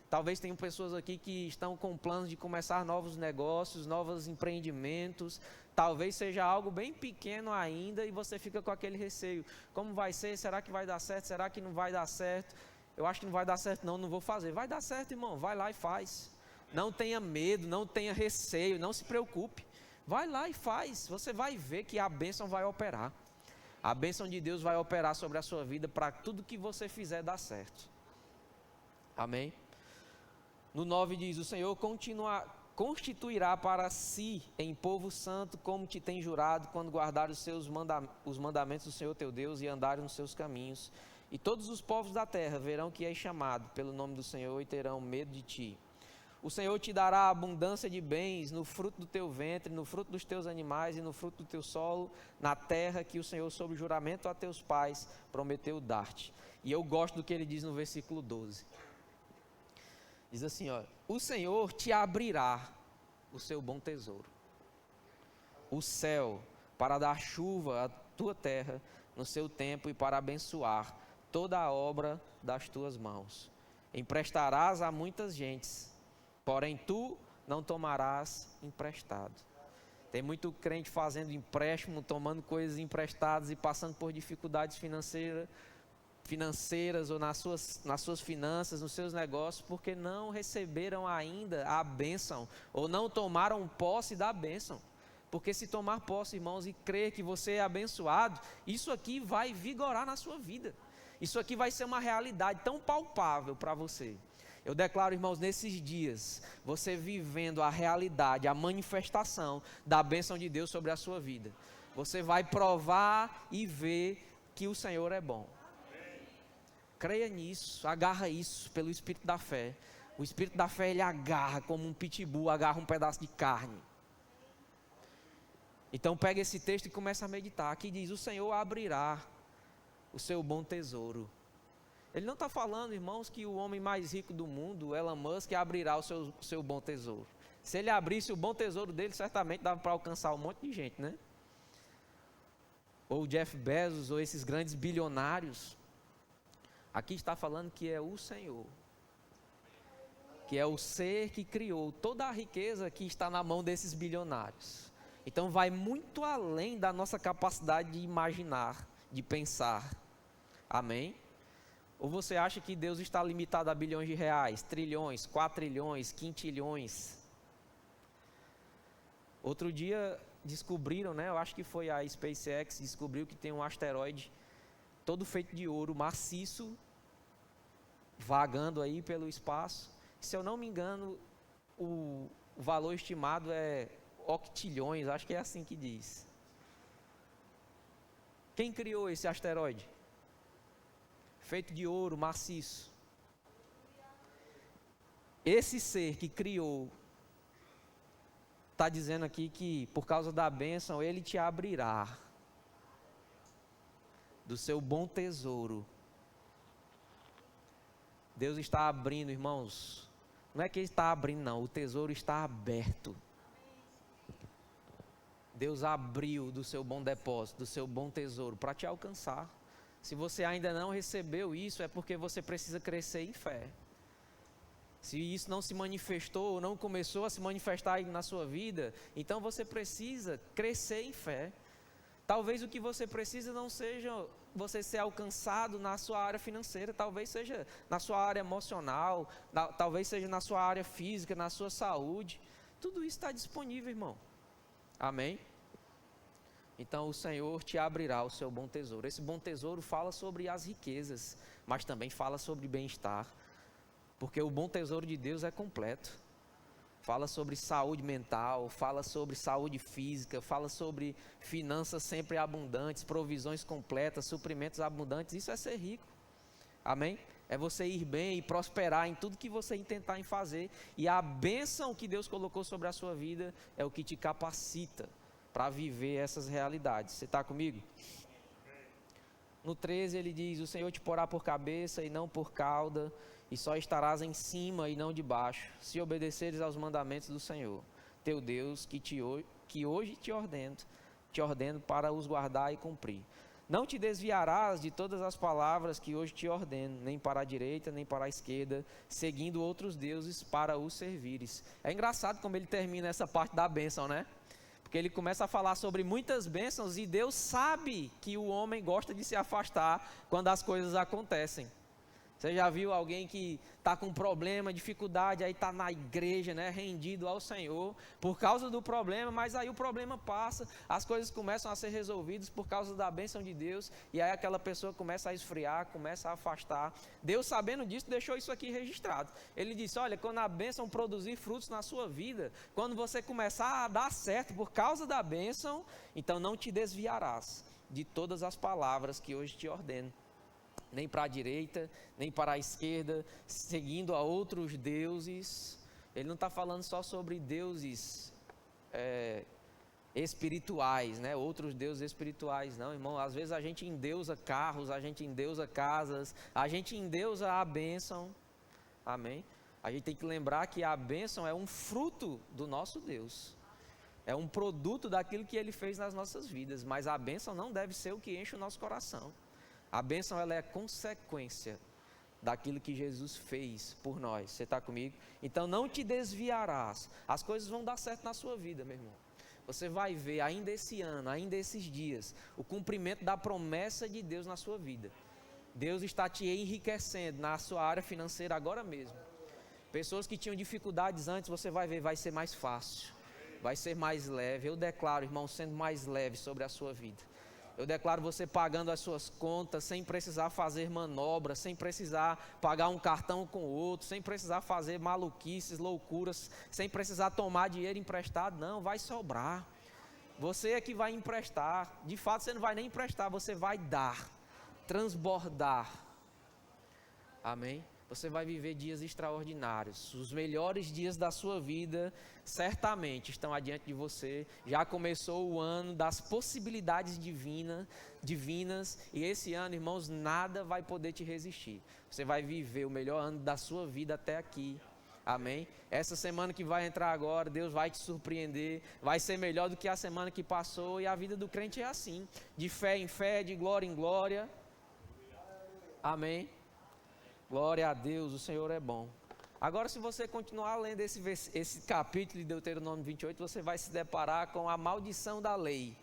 J: Talvez tenham pessoas aqui que estão com planos de começar novos negócios, novos empreendimentos, talvez seja algo bem pequeno ainda e você fica com aquele receio. Como vai ser? Será que vai dar certo? Será que não vai dar certo? Eu acho que não vai dar certo não vou fazer. Vai dar certo, irmão, vai lá e faz. Não tenha medo, não tenha receio, não se preocupe. Vai lá e faz, você vai ver que a bênção vai operar. A bênção de Deus vai operar sobre a sua vida para tudo que você fizer dar certo. Amém? No 9 diz, o Senhor constituirá para si em povo santo, como te tem jurado, quando guardar os mandamentos do Senhor teu Deus e andarem nos seus caminhos. E todos os povos da terra verão que és chamado pelo nome do Senhor e terão medo de ti. O Senhor te dará abundância de bens no fruto do teu ventre, no fruto dos teus animais e no fruto do teu solo, na terra que o Senhor, sob juramento a teus pais, prometeu dar-te. E eu gosto do que ele diz no versículo 12. Diz assim, ó, o Senhor te abrirá o seu bom tesouro, o céu, para dar chuva à tua terra no seu tempo e para abençoar toda a obra das tuas mãos. Emprestarás a muitas gentes, porém tu não tomarás emprestado. Tem muito crente fazendo empréstimo, tomando coisas emprestadas e passando por dificuldades financeiras ou nas suas finanças, nos seus negócios, porque não receberam ainda a bênção ou não tomaram posse da bênção. Porque se tomar posse, irmãos, e crer que você é abençoado, isso aqui vai vigorar na sua vida. Isso aqui vai ser uma realidade tão palpável para você. Eu declaro, irmãos, nesses dias, você vivendo a realidade, a manifestação da bênção de Deus sobre a sua vida. Você vai provar e ver que o Senhor é bom. Creia nisso, agarra isso pelo Espírito da fé. O Espírito da fé, ele agarra como um pitbull, agarra um pedaço de carne. Então pega esse texto e começa a meditar. Aqui diz, o Senhor abrirá o seu bom tesouro. Ele não está falando, irmãos, que o homem mais rico do mundo, Elon Musk, abrirá o seu bom tesouro. Se ele abrisse o bom tesouro dele, certamente dava para alcançar um monte de gente, né? Ou o Jeff Bezos, ou esses grandes bilionários. Aqui está falando que é o Senhor, que é o ser que criou toda a riqueza que está na mão desses bilionários. Então vai muito além da nossa capacidade de imaginar, de pensar. Amém? Ou você acha que Deus está limitado a bilhões de reais, trilhões, quatrilhões, quintilhões? Outro dia descobriram, né? Eu acho que foi a SpaceX, descobriu que tem um asteroide todo feito de ouro, maciço, vagando aí pelo espaço. Se eu não me engano, o valor estimado é octilhões, acho que é assim que diz. Quem criou esse asteroide? Feito de ouro maciço. Esse ser que criou, está dizendo aqui que por causa da bênção, ele te abrirá do seu bom tesouro. Deus está abrindo, irmãos. Não é que ele está abrindo, não. O tesouro está aberto. Deus abriu do seu bom depósito, do seu bom tesouro, para te alcançar. Se você ainda não recebeu isso, é porque você precisa crescer em fé. Se isso não se manifestou, ou não começou a se manifestar na sua vida, então você precisa crescer em fé. Talvez o que você precisa não seja você ser alcançado na sua área financeira, talvez seja na sua área emocional, talvez seja na sua área física, na sua saúde. Tudo isso está disponível, irmão. Amém? Então o Senhor te abrirá o seu bom tesouro. Esse bom tesouro fala sobre as riquezas, mas também fala sobre bem-estar, porque o bom tesouro de Deus é completo. Fala sobre saúde mental, fala sobre saúde física, fala sobre finanças sempre abundantes, provisões completas, suprimentos abundantes. Isso é ser rico. Amém? É você ir bem e prosperar em tudo que você intentar em fazer. E a bênção que Deus colocou sobre a sua vida é o que te capacita para viver essas realidades. Você está comigo? No 13 ele diz: o Senhor te porá por cabeça e não por cauda, e só estarás em cima e não debaixo, se obedeceres aos mandamentos do Senhor, teu Deus, que hoje te ordeno para os guardar e cumprir. Não te desviarás de todas as palavras que hoje te ordeno, nem para a direita, nem para a esquerda, seguindo outros deuses para os servires. É engraçado como ele termina essa parte da bênção, né? Porque ele começa a falar sobre muitas bênçãos e Deus sabe que o homem gosta de se afastar quando as coisas acontecem. Você já viu alguém que está com problema, dificuldade, aí está na igreja, né, rendido ao Senhor por causa do problema, mas aí o problema passa, as coisas começam a ser resolvidas por causa da bênção de Deus, e aí aquela pessoa começa a esfriar, começa a afastar. Deus, sabendo disso, deixou isso aqui registrado. Ele disse: olha, quando a bênção produzir frutos na sua vida, quando você começar a dar certo por causa da bênção, então não te desviarás de todas as palavras que hoje te ordeno, nem para a direita, nem para a esquerda, seguindo a outros deuses. Ele não está falando só sobre deuses espirituais, né? Outros deuses espirituais, não, irmão. Às vezes a gente endeusa carros, a gente endeusa casas, a gente endeusa a bênção. Amém? A gente tem que lembrar que a bênção é um fruto do nosso Deus, é um produto daquilo que Ele fez nas nossas vidas, mas a bênção não deve ser o que enche o nosso coração. A bênção, ela é consequência daquilo que Jesus fez por nós. Você está comigo? Então não te desviarás. As coisas vão dar certo na sua vida, meu irmão. Você vai ver ainda esse ano, ainda esses dias, o cumprimento da promessa de Deus na sua vida. Deus está te enriquecendo na sua área financeira agora mesmo. Pessoas que tinham dificuldades antes, você vai ver, vai ser mais fácil, vai ser mais leve. Eu declaro, irmão, sendo mais leve sobre a sua vida. Eu declaro você pagando as suas contas sem precisar fazer manobras, sem precisar pagar um cartão com o outro, sem precisar fazer maluquices, loucuras, sem precisar tomar dinheiro emprestado. Não, vai sobrar. Você é que vai emprestar. De fato, você não vai nem emprestar, você vai dar, transbordar. Amém? Você vai viver dias extraordinários. Os melhores dias da sua vida certamente estão adiante de você. Já começou o ano das possibilidades divinas. E esse ano, irmãos, nada vai poder te resistir. Você vai viver o melhor ano da sua vida até aqui. Amém? Essa semana que vai entrar agora, Deus vai te surpreender. Vai ser melhor do que a semana que passou. E a vida do crente é assim. De fé em fé, de glória em glória. Amém? Glória a Deus, o Senhor é bom. Agora, se você continuar lendo esse capítulo de Deuteronômio 28, você vai se deparar com a maldição da lei.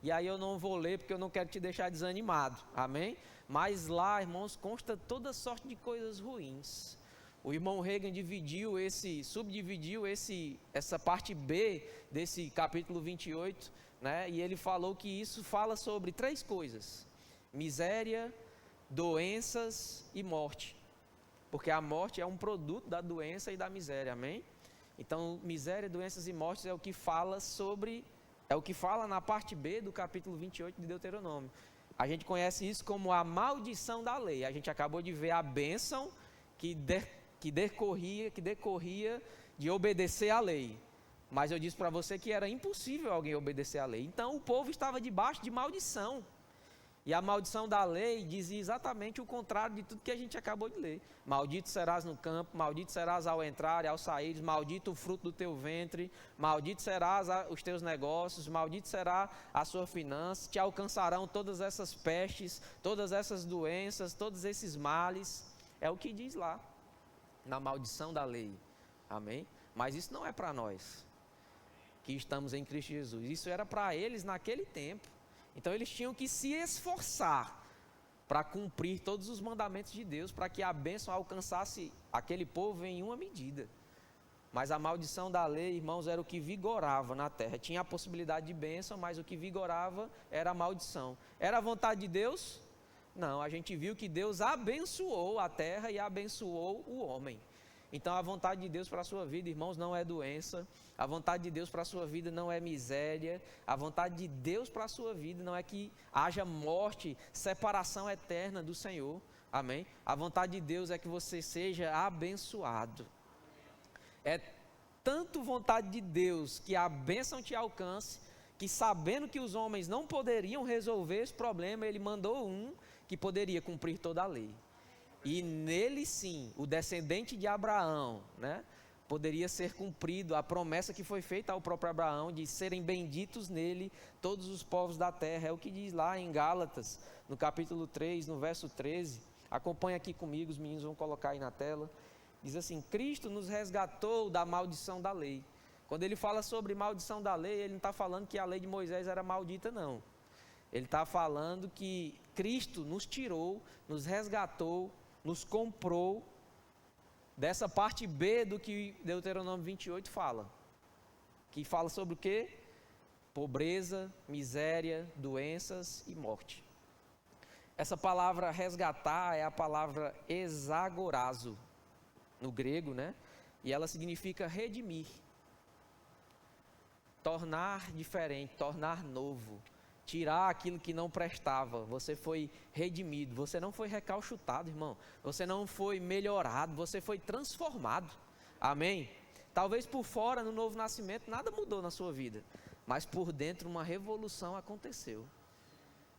J: E aí eu não vou ler porque eu não quero te deixar desanimado, amém? Mas lá, irmãos, consta toda sorte de coisas ruins. O irmão Reagan subdividiu essa parte B desse capítulo 28, né? E ele falou que isso fala sobre 3 coisas: miséria, doenças e morte. Porque a morte é um produto da doença e da miséria, amém? Então, miséria, doenças e mortes é o que fala na parte B do capítulo 28 de Deuteronômio. A gente conhece isso como a maldição da lei. A gente acabou de ver a bênção que decorria de obedecer à lei. Mas eu disse para você que era impossível alguém obedecer à lei. Então, o povo estava debaixo de maldição. E a maldição da lei dizia exatamente o contrário de tudo que a gente acabou de ler. Maldito serás no campo, maldito serás ao entrar e ao sair, maldito o fruto do teu ventre, maldito serás os teus negócios, maldito será a sua finança, te alcançarão todas essas pestes, todas essas doenças, todos esses males. É o que diz lá, na maldição da lei. Amém? Mas isso não é para nós, que estamos em Cristo Jesus. Isso era para eles naquele tempo. Então eles tinham que se esforçar para cumprir todos os mandamentos de Deus, para que a bênção alcançasse aquele povo em uma medida. Mas a maldição da lei, irmãos, era o que vigorava na terra. Tinha a possibilidade de bênção, mas o que vigorava era a maldição. Era a vontade de Deus? Não, a gente viu que Deus abençoou a terra e abençoou o homem. Então a vontade de Deus para a sua vida, irmãos, não é doença. A vontade de Deus para a sua vida não é miséria. A vontade de Deus para a sua vida não é que haja morte, separação eterna do Senhor. Amém? A vontade de Deus é que você seja abençoado. É tanto vontade de Deus que a bênção te alcance, que sabendo que os homens não poderiam resolver esse problema, ele mandou um que poderia cumprir toda a lei. E nele sim, o descendente de Abraão, né, poderia ser cumprido a promessa que foi feita ao próprio Abraão de serem benditos nele todos os povos da terra. É o que diz lá em Gálatas, no capítulo 3, no verso 13. Acompanha aqui comigo, os meninos vão colocar aí na tela. Diz assim: Cristo nos resgatou da maldição da lei. Quando ele fala sobre maldição da lei, ele não está falando que a lei de Moisés era maldita, não. Ele está falando que Cristo nos tirou, nos resgatou, nos comprou dessa parte B do que Deuteronômio 28 fala. Que fala sobre o quê? Pobreza, miséria, doenças e morte. Essa palavra resgatar é a palavra exagorazo, no grego, né? E ela significa redimir, tornar diferente, tornar novo, tirar aquilo que não prestava. Você foi redimido, você não foi recalchutado, irmão, você não foi melhorado, você foi transformado. Amém? Talvez por fora, no novo nascimento, nada mudou na sua vida, mas por dentro uma revolução aconteceu.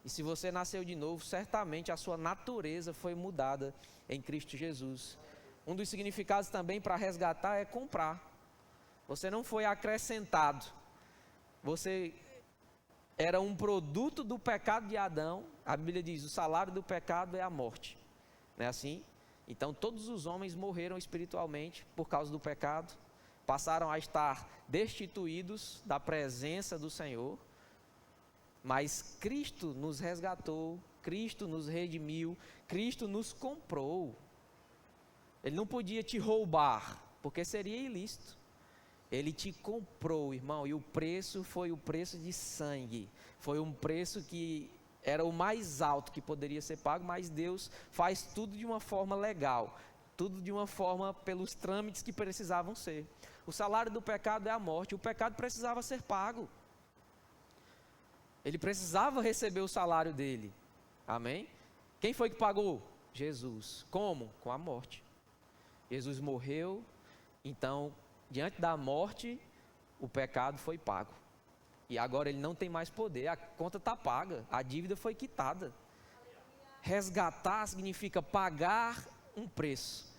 J: E se você nasceu de novo, certamente a sua natureza foi mudada em Cristo Jesus. Um dos significados também para resgatar é comprar. Você não foi acrescentado. Você era um produto do pecado de Adão. A Bíblia diz: o salário do pecado é a morte. Não é assim? Então todos os homens morreram espiritualmente por causa do pecado. Passaram a estar destituídos da presença do Senhor. Mas Cristo nos resgatou, Cristo nos redimiu, Cristo nos comprou. Ele não podia te roubar, porque seria ilícito. Ele te comprou, irmão, e o preço foi o preço de sangue. Foi um preço que era o mais alto que poderia ser pago, mas Deus faz tudo de uma forma legal, tudo de uma forma pelos trâmites que precisavam ser. O salário do pecado é a morte, o pecado precisava ser pago. Ele precisava receber o salário dele. Amém? Quem foi que pagou? Jesus. Como? Com a morte. Jesus morreu, então, diante da morte, o pecado foi pago. E agora ele não tem mais poder, a conta está paga, a dívida foi quitada. Resgatar significa pagar um preço.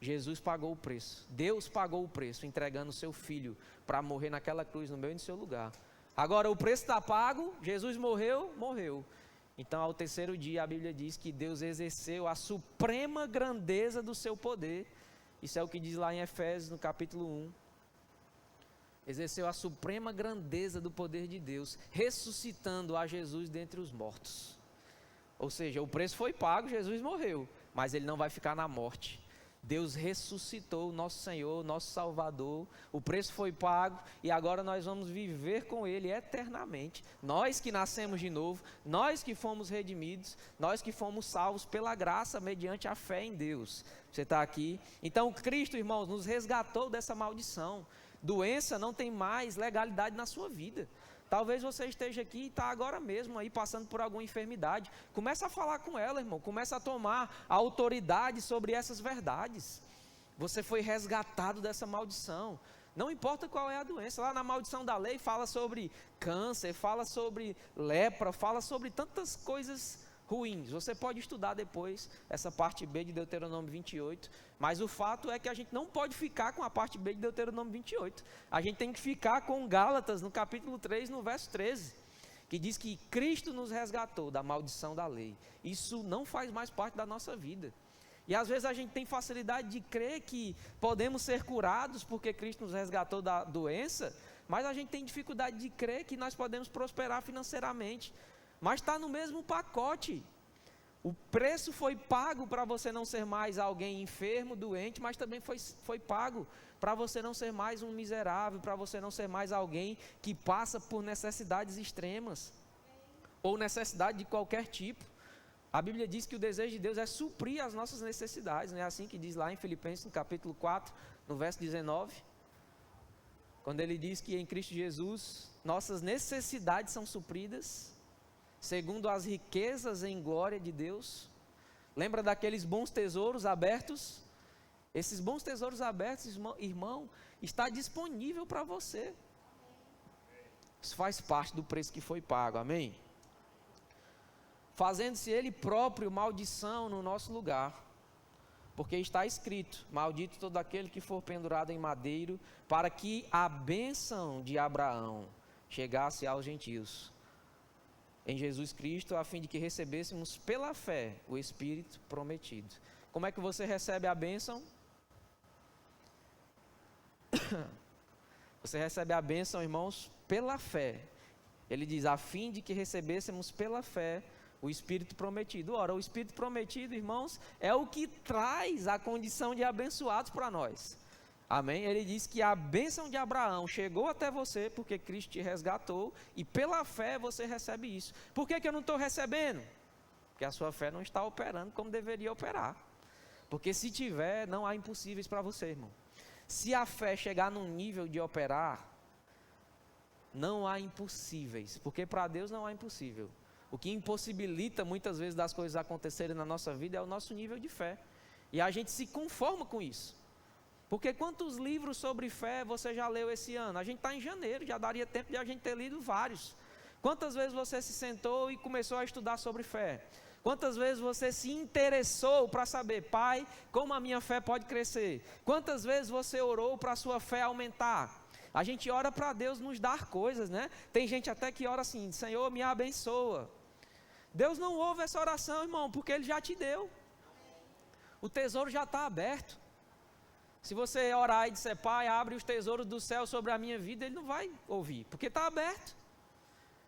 J: Jesus pagou o preço, Deus pagou o preço, entregando o seu filho para morrer naquela cruz no meu e no seu lugar. Agora o preço está pago, Jesus morreu, morreu. Então ao terceiro dia a Bíblia diz que Deus exerceu a suprema grandeza do seu poder. Isso é o que diz lá em Efésios no capítulo 1. Exerceu a suprema grandeza do poder de Deus, ressuscitando a Jesus dentre os mortos. Ou seja, o preço foi pago, Jesus morreu, mas ele não vai ficar na morte. Deus ressuscitou o nosso Senhor, nosso Salvador, o preço foi pago e agora nós vamos viver com Ele eternamente. Nós que nascemos de novo, nós que fomos redimidos, nós que fomos salvos pela graça mediante a fé em Deus. Você está aqui? Então Cristo, irmãos, nos resgatou dessa maldição. Doença não tem mais legalidade na sua vida. Talvez você esteja aqui e está agora mesmo aí passando por alguma enfermidade. Começa a falar com ela, irmão. Começa a tomar a autoridade sobre essas verdades. Você foi resgatado dessa maldição. Não importa qual é a doença. Lá na maldição da lei fala sobre câncer, fala sobre lepra, fala sobre tantas coisas ruins. Você pode estudar depois essa parte B de Deuteronômio 28, mas o fato é que a gente não pode ficar com a parte B de Deuteronômio 28. A gente tem que ficar com Gálatas, no capítulo 3, no verso 13, que diz que Cristo nos resgatou da maldição da lei. Isso não faz mais parte da nossa vida. E às vezes a gente tem facilidade de crer que podemos ser curados porque Cristo nos resgatou da doença, mas a gente tem dificuldade de crer que nós podemos prosperar financeiramente. Mas está no mesmo pacote. O preço foi pago para você não ser mais alguém enfermo, doente, mas também foi pago para você não ser mais um miserável, para você não ser mais alguém que passa por necessidades extremas, ou necessidade de qualquer tipo. A Bíblia diz que o desejo de Deus é suprir as nossas necessidades, não é assim que diz lá em Filipenses, no capítulo 4, no verso 19? Quando ele diz que em Cristo Jesus, nossas necessidades são supridas, segundo as riquezas em glória de Deus. Lembra daqueles bons tesouros abertos? Esses bons tesouros abertos, irmão, está disponível para você. Isso faz parte do preço que foi pago, amém? Fazendo-se ele próprio maldição no nosso lugar, porque está escrito: maldito todo aquele que for pendurado em madeiro, para que a bênção de Abraão chegasse aos gentios, em Jesus Cristo, a fim de que recebêssemos pela fé o Espírito prometido. Como é que você recebe a bênção? Você recebe a bênção, irmãos, pela fé. Ele diz: a fim de que recebêssemos pela fé o Espírito prometido. Ora, o Espírito prometido, irmãos, é o que traz a condição de abençoados para nós. Amém? Ele diz que a bênção de Abraão chegou até você porque Cristo te resgatou, e pela fé você recebe isso. Por que eu não estou recebendo? Porque a sua fé não está operando como deveria operar. Porque se tiver, não há impossíveis para você, irmão. Se a fé chegar num nível de operar, não há impossíveis, porque para Deus não há impossível. O que impossibilita muitas vezes das coisas acontecerem na nossa vida é o nosso nível de fé. E a gente se conforma com isso. Porque quantos livros sobre fé você já leu esse ano? A gente está em janeiro, já daria tempo de a gente ter lido vários. Quantas vezes você se sentou e começou a estudar sobre fé? Quantas vezes você se interessou para saber: Pai, como a minha fé pode crescer? Quantas vezes você orou para a sua fé aumentar? A gente ora para Deus nos dar coisas, né? Tem gente até que ora assim: Senhor, me abençoa. Deus não ouve essa oração, irmão, porque Ele já te deu. O tesouro já está aberto. Se você orar e disser: Pai, abre os tesouros do céu sobre a minha vida, Ele não vai ouvir, porque está aberto.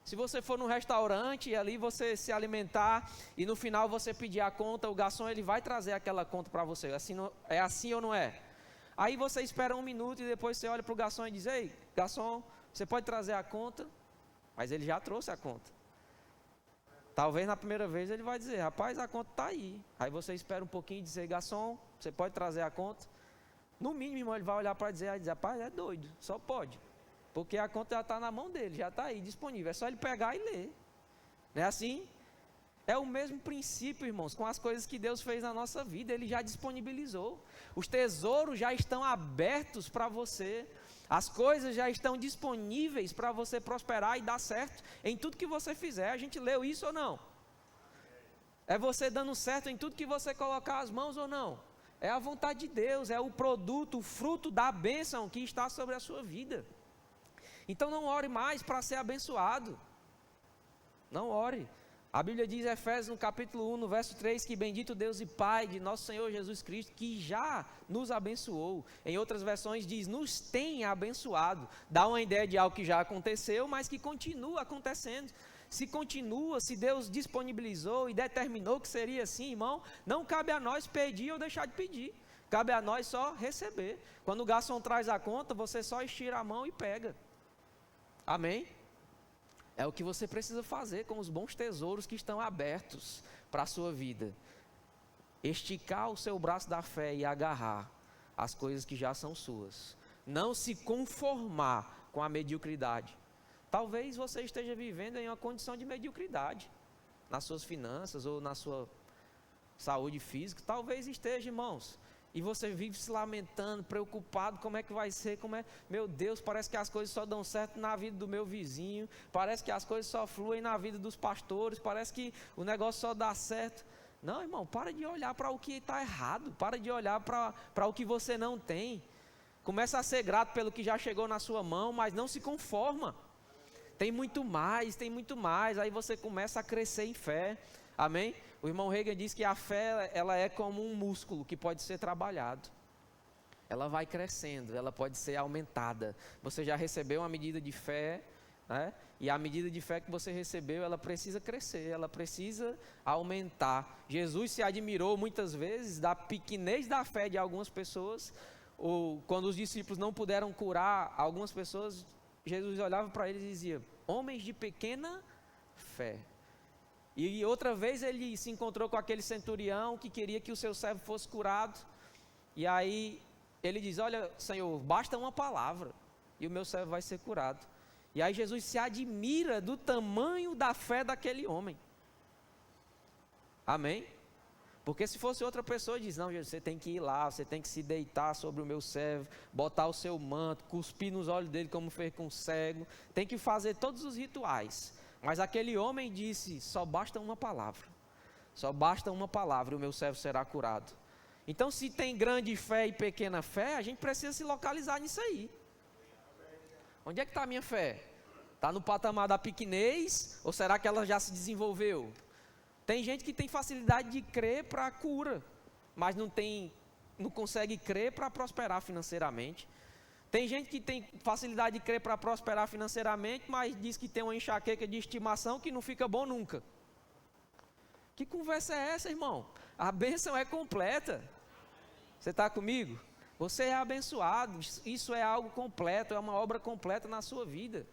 J: Se você for num restaurante e ali você se alimentar e no final você pedir a conta, o garçom ele vai trazer aquela conta para você. Assim não, é assim ou não é? Aí você espera um minuto e depois você olha para o garçom e diz: Ei, garçom, você pode trazer a conta? Mas ele já trouxe a conta. Talvez na primeira vez ele vai dizer: Rapaz, a conta está aí. Aí você espera um pouquinho e diz: Garçom, você pode trazer a conta? No mínimo, irmão, ele vai olhar para dizer: Rapaz, é doido, só pode. Porque a conta já está na mão dele, já está aí disponível. É só ele pegar e ler. Não é assim? É o mesmo princípio, irmãos, com as coisas que Deus fez na nossa vida. Ele já disponibilizou. Os tesouros já estão abertos para você. As coisas já estão disponíveis para você prosperar e dar certo em tudo que você fizer. A gente leu isso ou não? É você dando certo em tudo que você colocar as mãos ou não? É a vontade de Deus, é o produto, o fruto da bênção que está sobre a sua vida. Então não ore mais para ser abençoado. Não ore. A Bíblia diz em Efésios no capítulo 1, no verso 3, que bendito Deus e Pai de nosso Senhor Jesus Cristo, que já nos abençoou. Em outras versões diz: nos tem abençoado. Dá uma ideia de algo que já aconteceu, mas que continua acontecendo. Se continua, se Deus disponibilizou e determinou que seria assim, irmão, não cabe a nós pedir ou deixar de pedir. Cabe a nós só receber. Quando o garçom traz a conta, você só estira a mão e pega. Amém? É o que você precisa fazer com os bons tesouros que estão abertos para a sua vida. Esticar o seu braço da fé e agarrar as coisas que já são suas. Não se conformar com a mediocridade. Talvez você esteja vivendo em uma condição de mediocridade, nas suas finanças ou na sua saúde física. Talvez esteja, irmãos. E você vive se lamentando, preocupado, como é que vai ser, meu Deus, parece que as coisas só dão certo na vida do meu vizinho, parece que as coisas só fluem na vida dos pastores, parece que o negócio só dá certo. Não, irmão, para de olhar para o que está errado, para de olhar para o que você não tem. Começa a ser grato pelo que já chegou na sua mão, mas não se conforma. Tem muito mais, aí você começa a crescer em fé. Amém? O irmão Reagan diz que a fé, ela é como um músculo que pode ser trabalhado. Ela vai crescendo, ela pode ser aumentada. Você já recebeu uma medida de fé, né? E a medida de fé que você recebeu, ela precisa crescer, ela precisa aumentar. Jesus se admirou muitas vezes da pequenez da fé de algumas pessoas, quando os discípulos não puderam curar algumas pessoas, Jesus olhava para eles e dizia: homens de pequena fé. E outra vez ele se encontrou com aquele centurião que queria que o seu servo fosse curado. E aí ele diz: olha, Senhor, basta uma palavra e o meu servo vai ser curado. E aí Jesus se admira do tamanho da fé daquele homem. Amém? Porque se fosse outra pessoa, diz: não, Jesus, você tem que ir lá, você tem que se deitar sobre o meu servo, botar o seu manto, cuspir nos olhos dele como fez com o cego, tem que fazer todos os rituais. Mas aquele homem disse: só basta uma palavra, só basta uma palavra e o meu servo será curado. Então, se tem grande fé e pequena fé, a gente precisa se localizar nisso aí. Onde é que está a minha fé? Está no patamar da pequenez ou será que ela já se desenvolveu? Tem gente que tem facilidade de crer para a cura, mas não consegue crer para prosperar financeiramente. Tem gente que tem facilidade de crer para prosperar financeiramente, mas diz que tem uma enxaqueca de estimação que não fica bom nunca. Que conversa é essa, irmão? A bênção é completa. Você está comigo? Você é abençoado, isso é algo completo, é uma obra completa na sua vida.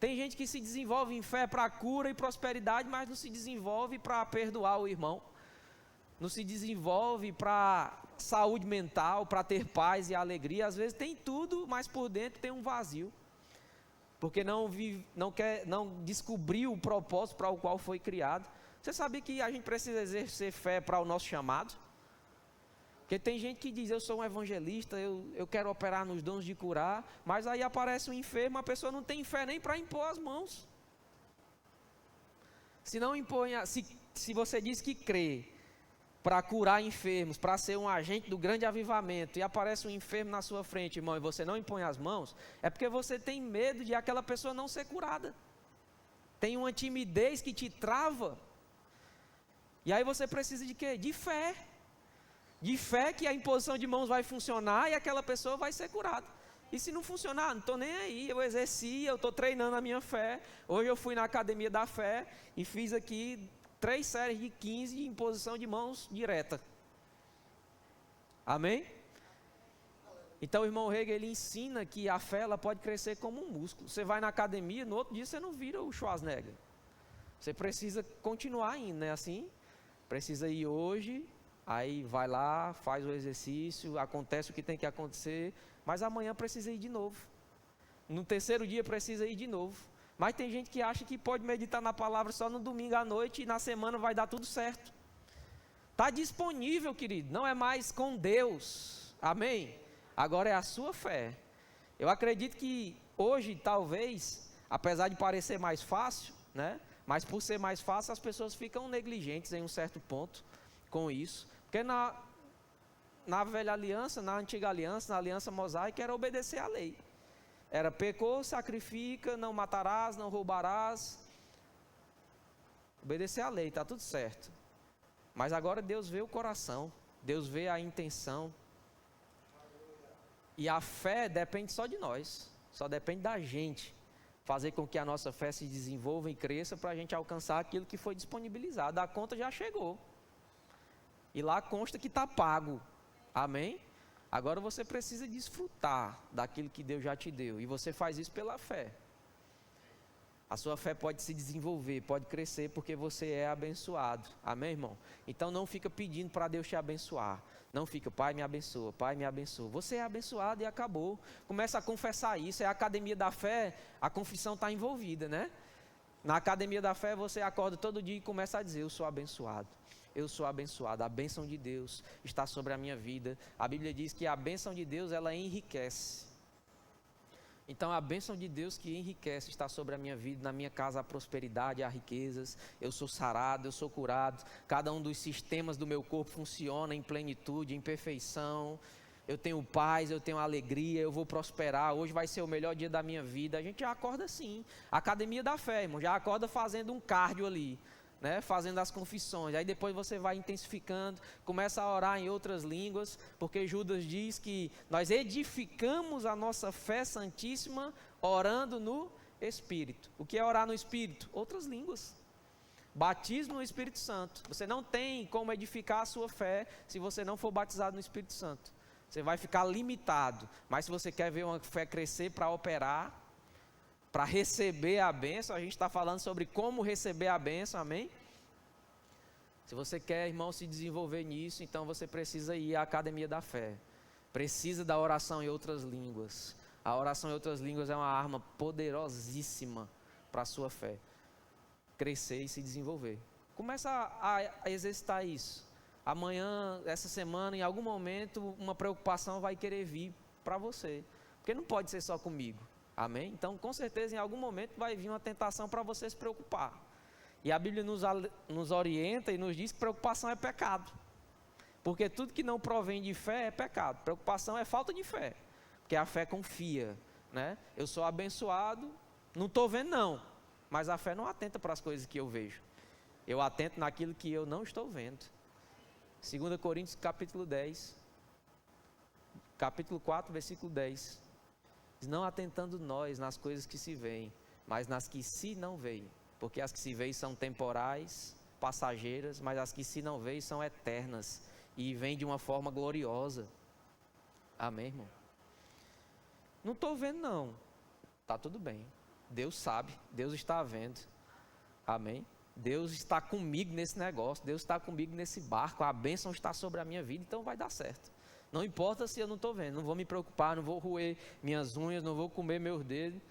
J: Tem gente que se desenvolve em fé para cura e prosperidade, mas não se desenvolve para perdoar o irmão. Não se desenvolve para saúde mental, para ter paz e alegria. Às vezes tem tudo, mas por dentro tem um vazio. Porque não descobriu o propósito para o qual foi criado. Você sabia que a gente precisa exercer fé para o nosso chamado? Porque tem gente que diz: eu sou um evangelista, eu quero operar nos dons de curar, mas aí aparece um enfermo, a pessoa não tem fé nem para impor as mãos. Se você diz que crê para curar enfermos, para ser um agente do grande avivamento, e aparece um enfermo na sua frente, irmão, e você não impõe as mãos, é porque você tem medo de aquela pessoa não ser curada. Tem uma timidez que te trava. E aí você precisa de quê? De fé. De fé que a imposição de mãos vai funcionar e aquela pessoa vai ser curada. E se não funcionar, não estou nem aí, eu exerci, eu estou treinando a minha fé. Hoje eu fui na academia da fé e fiz aqui 3 séries de 15 de imposição de mãos direta. Amém? Então o irmão Hegel, ele ensina que a fé ela pode crescer como um músculo. Você vai na academia, no outro dia você não vira o Schwarzenegger. Você precisa continuar indo, né? Assim, precisa ir hoje. Aí vai lá, faz o exercício, acontece o que tem que acontecer, mas amanhã precisa ir de novo. No terceiro dia precisa ir de novo. Mas tem gente que acha que pode meditar na palavra só no domingo à noite e na semana vai dar tudo certo. Está disponível, querido, não é mais com Deus. Amém? Agora é a sua fé. Eu acredito que hoje, talvez, apesar de parecer mais fácil, né? Mas por ser mais fácil, as pessoas ficam negligentes em um certo ponto com isso. Porque na velha aliança, na antiga aliança, na aliança mosaica, era obedecer à lei. Era pecou, sacrifica, não matarás, não roubarás. Obedecer à lei, está tudo certo. Mas agora Deus vê o coração, Deus vê a intenção. E a fé depende só de nós, só depende da gente. Fazer com que a nossa fé se desenvolva e cresça para a gente alcançar aquilo que foi disponibilizado. A conta já chegou. E lá consta que está pago. Amém? Agora você precisa desfrutar daquilo que Deus já te deu. E você faz isso pela fé. A sua fé pode se desenvolver, pode crescer porque você é abençoado. Amém, irmão? Então não fica pedindo para Deus te abençoar. Não fica: Pai me abençoa, Pai me abençoa. Você é abençoado e acabou. Começa a confessar isso. É a academia da fé, a confissão está envolvida, né? Na academia da fé você acorda todo dia e começa a dizer: eu sou abençoado. Eu sou abençoado, a bênção de Deus está sobre a minha vida. A Bíblia diz que a bênção de Deus, ela enriquece. Então a bênção de Deus que enriquece está sobre a minha vida. Na minha casa há prosperidade, há riquezas. Eu sou sarado, eu sou curado. Cada um dos sistemas do meu corpo funciona em plenitude, em perfeição. Eu tenho paz, eu tenho alegria, eu vou prosperar. Hoje vai ser o melhor dia da minha vida. A gente já acorda assim. Academia da fé, irmão, já acorda fazendo um cardio ali, né, fazendo as confissões. Aí depois você vai intensificando, começa a orar em outras línguas, porque Judas diz que nós edificamos a nossa fé santíssima orando no Espírito. O que é orar no Espírito? Outras línguas. Batismo no Espírito Santo. Você não tem como edificar a sua fé se você não for batizado no Espírito Santo. Você vai ficar limitado. Mas se você quer ver uma fé crescer para operar, para receber a bênção, a gente está falando sobre como receber a bênção, amém? Se você quer, irmão, se desenvolver nisso, então você precisa ir à academia da fé. Precisa da oração em outras línguas. A oração em outras línguas é uma arma poderosíssima para a sua fé crescer e se desenvolver. Começa a exercitar isso. Amanhã, essa semana, em algum momento, uma preocupação vai querer vir para você. Porque não pode ser só comigo. Amém? Então, com certeza, em algum momento vai vir uma tentação para você se preocupar. E a Bíblia nos orienta e nos diz que preocupação é pecado. Porque tudo que não provém de fé é pecado. Preocupação é falta de fé. Porque a fé confia, né? Eu sou abençoado, não estou vendo não. Mas a fé não atenta para as coisas que eu vejo. Eu atento naquilo que eu não estou vendo. 2 Coríntios capítulo 10, capítulo 4, versículo 10. Diz, não atentando nós nas coisas que se veem, mas nas que se não veem. Porque as que se veem são temporais, passageiras, mas as que se não veem são eternas e vêm de uma forma gloriosa. Amém, irmão? Não estou vendo não. Está tudo bem. Deus sabe, Deus está vendo. Amém? Deus está comigo nesse negócio, Deus está comigo nesse barco, a bênção está sobre a minha vida, então vai dar certo. Não importa se eu não estou vendo, não vou me preocupar, não vou roer minhas unhas, não vou comer meus dedos.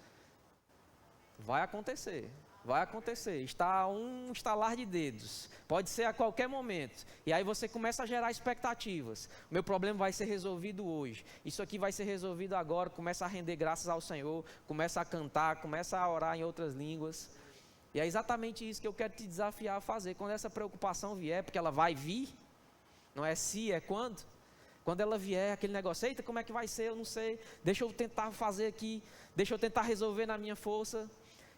J: Vai acontecer, está um estalar de dedos, pode ser a qualquer momento. E aí você começa a gerar expectativas. O meu problema vai ser resolvido hoje, isso aqui vai ser resolvido agora. Começa a render graças ao Senhor, começa a cantar, começa a orar em outras línguas. E é exatamente isso que eu quero te desafiar a fazer. Quando essa preocupação vier, porque ela vai vir, não é se, é quando. Quando ela vier, aquele negócio, eita, como é que vai ser, eu não sei, deixa eu tentar fazer aqui, deixa eu tentar resolver na minha força.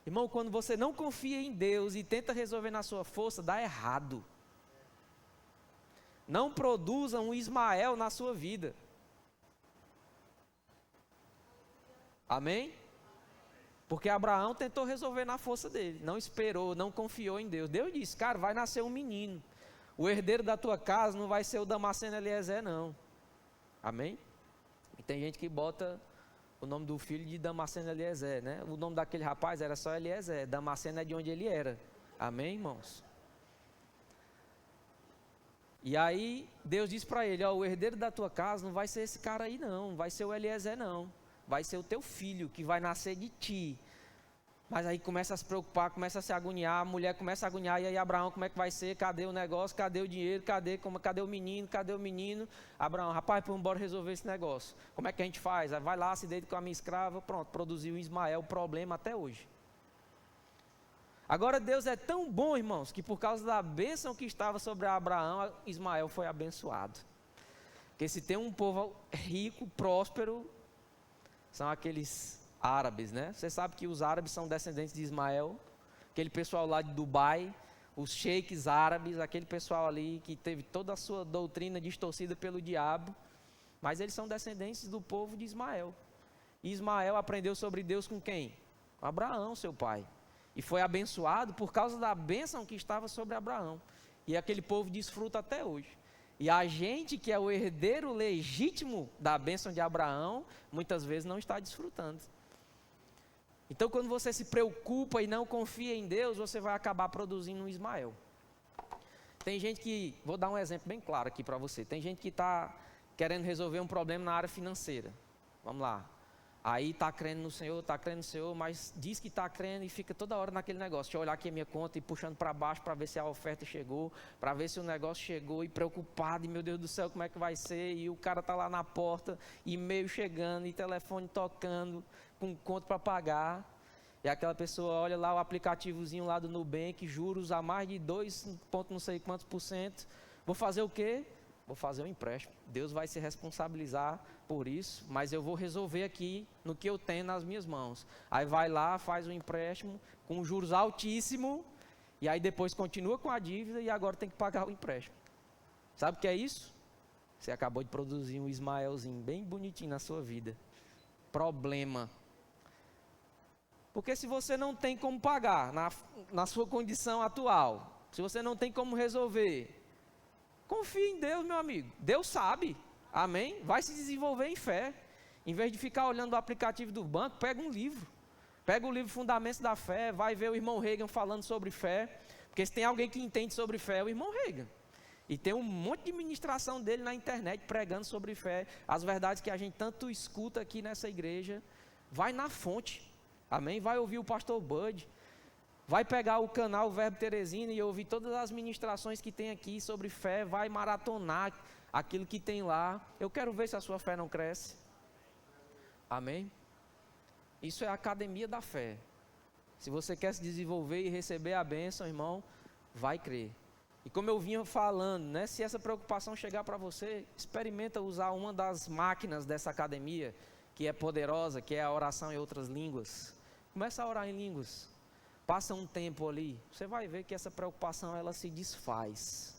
J: Irmão, quando você não confia em Deus e tenta resolver na sua força, dá errado. Não produza um Ismael na sua vida. Amém? Porque Abraão tentou resolver na força dele, não esperou, não confiou em Deus. Deus disse, cara, vai nascer um menino. O herdeiro da tua casa não vai ser o Damasceno Eliezer, não. Amém? E tem gente que bota o nome do filho de Damasceno Eliezer, né? O nome daquele rapaz era só Eliezer, Damasceno é de onde ele era. Amém, irmãos? E aí, Deus disse para ele, ó, o herdeiro da tua casa não vai ser esse cara aí não, não vai ser o Eliezer não. Vai ser o teu filho que vai nascer de ti. Mas aí começa a se preocupar, começa a se agoniar, a mulher começa a agoniar, e aí Abraão, como é que vai ser? Cadê o negócio? Cadê o dinheiro? Cadê o menino? Cadê o menino? Abraão, rapaz, vamos embora resolver esse negócio. Como é que a gente faz? Aí vai lá, se deita com a minha escrava, pronto, produziu Ismael, o problema até hoje. Agora Deus é tão bom, irmãos, que por causa da bênção que estava sobre Abraão, Ismael foi abençoado. Porque se tem um povo rico, próspero, são aqueles árabes, né? Você sabe que os árabes são descendentes de Ismael, aquele pessoal lá de Dubai, os sheiks árabes, aquele pessoal ali que teve toda a sua doutrina distorcida pelo diabo, mas eles são descendentes do povo de Ismael. E Ismael aprendeu sobre Deus com quem? Com Abraão, seu pai. E foi abençoado por causa da bênção que estava sobre Abraão. E aquele povo desfruta até hoje. E a gente que é o herdeiro legítimo da bênção de Abraão, muitas vezes não está desfrutando. Então, quando você se preocupa e não confia em Deus, você vai acabar produzindo um Ismael. Tem gente que, vou dar um exemplo bem claro aqui para você. Tem gente que está querendo resolver um problema na área financeira. Vamos lá. Aí está crendo no Senhor, mas diz que está crendo e fica toda hora naquele negócio. Deixa eu olhar aqui a minha conta e puxando para baixo para ver se a oferta chegou, para ver se o negócio chegou, e preocupado, e meu Deus do céu, como é que vai ser? E o cara está lá na porta, e-mail chegando, e telefone tocando, com conta para pagar. E aquela pessoa olha lá o aplicativozinho lá do Nubank, juros a mais de 2 ponto não sei quantos %. Vou fazer o quê? Vou fazer um empréstimo. Deus vai se responsabilizar por isso, mas eu vou resolver aqui no que eu tenho nas minhas mãos. Aí vai lá, faz um empréstimo com juros altíssimos, e aí depois continua com a dívida e agora tem que pagar o empréstimo. Sabe o que é isso? Você acabou de produzir um Ismaelzinho bem bonitinho na sua vida. Problema. Porque se você não tem como pagar na sua condição atual, se você não tem como resolver, confie em Deus, meu amigo. Deus sabe. Amém? Vai se desenvolver em fé. Em vez de ficar olhando o aplicativo do banco, pega um livro. Pega o livro Fundamentos da Fé, vai ver o irmão Reagan falando sobre fé. Porque se tem alguém que entende sobre fé, é o irmão Reagan. E tem um monte de ministração dele na internet pregando sobre fé. As verdades que a gente tanto escuta aqui nessa igreja. Vai na fonte. Amém? Vai ouvir o pastor Bud. Vai pegar o canal Verbo Teresina e ouvir todas as ministrações que tem aqui sobre fé. Vai maratonar aquilo que tem lá. Eu quero ver se a sua fé não cresce. Amém? Isso é a academia da fé. Se você quer se desenvolver e receber a bênção, irmão, vai crer. E como eu vinha falando, né, se essa preocupação chegar para você, experimenta usar uma das máquinas dessa academia, que é poderosa, que é a oração em outras línguas. Começa a orar em línguas. Passa um tempo ali, você vai ver que essa preocupação ela se desfaz.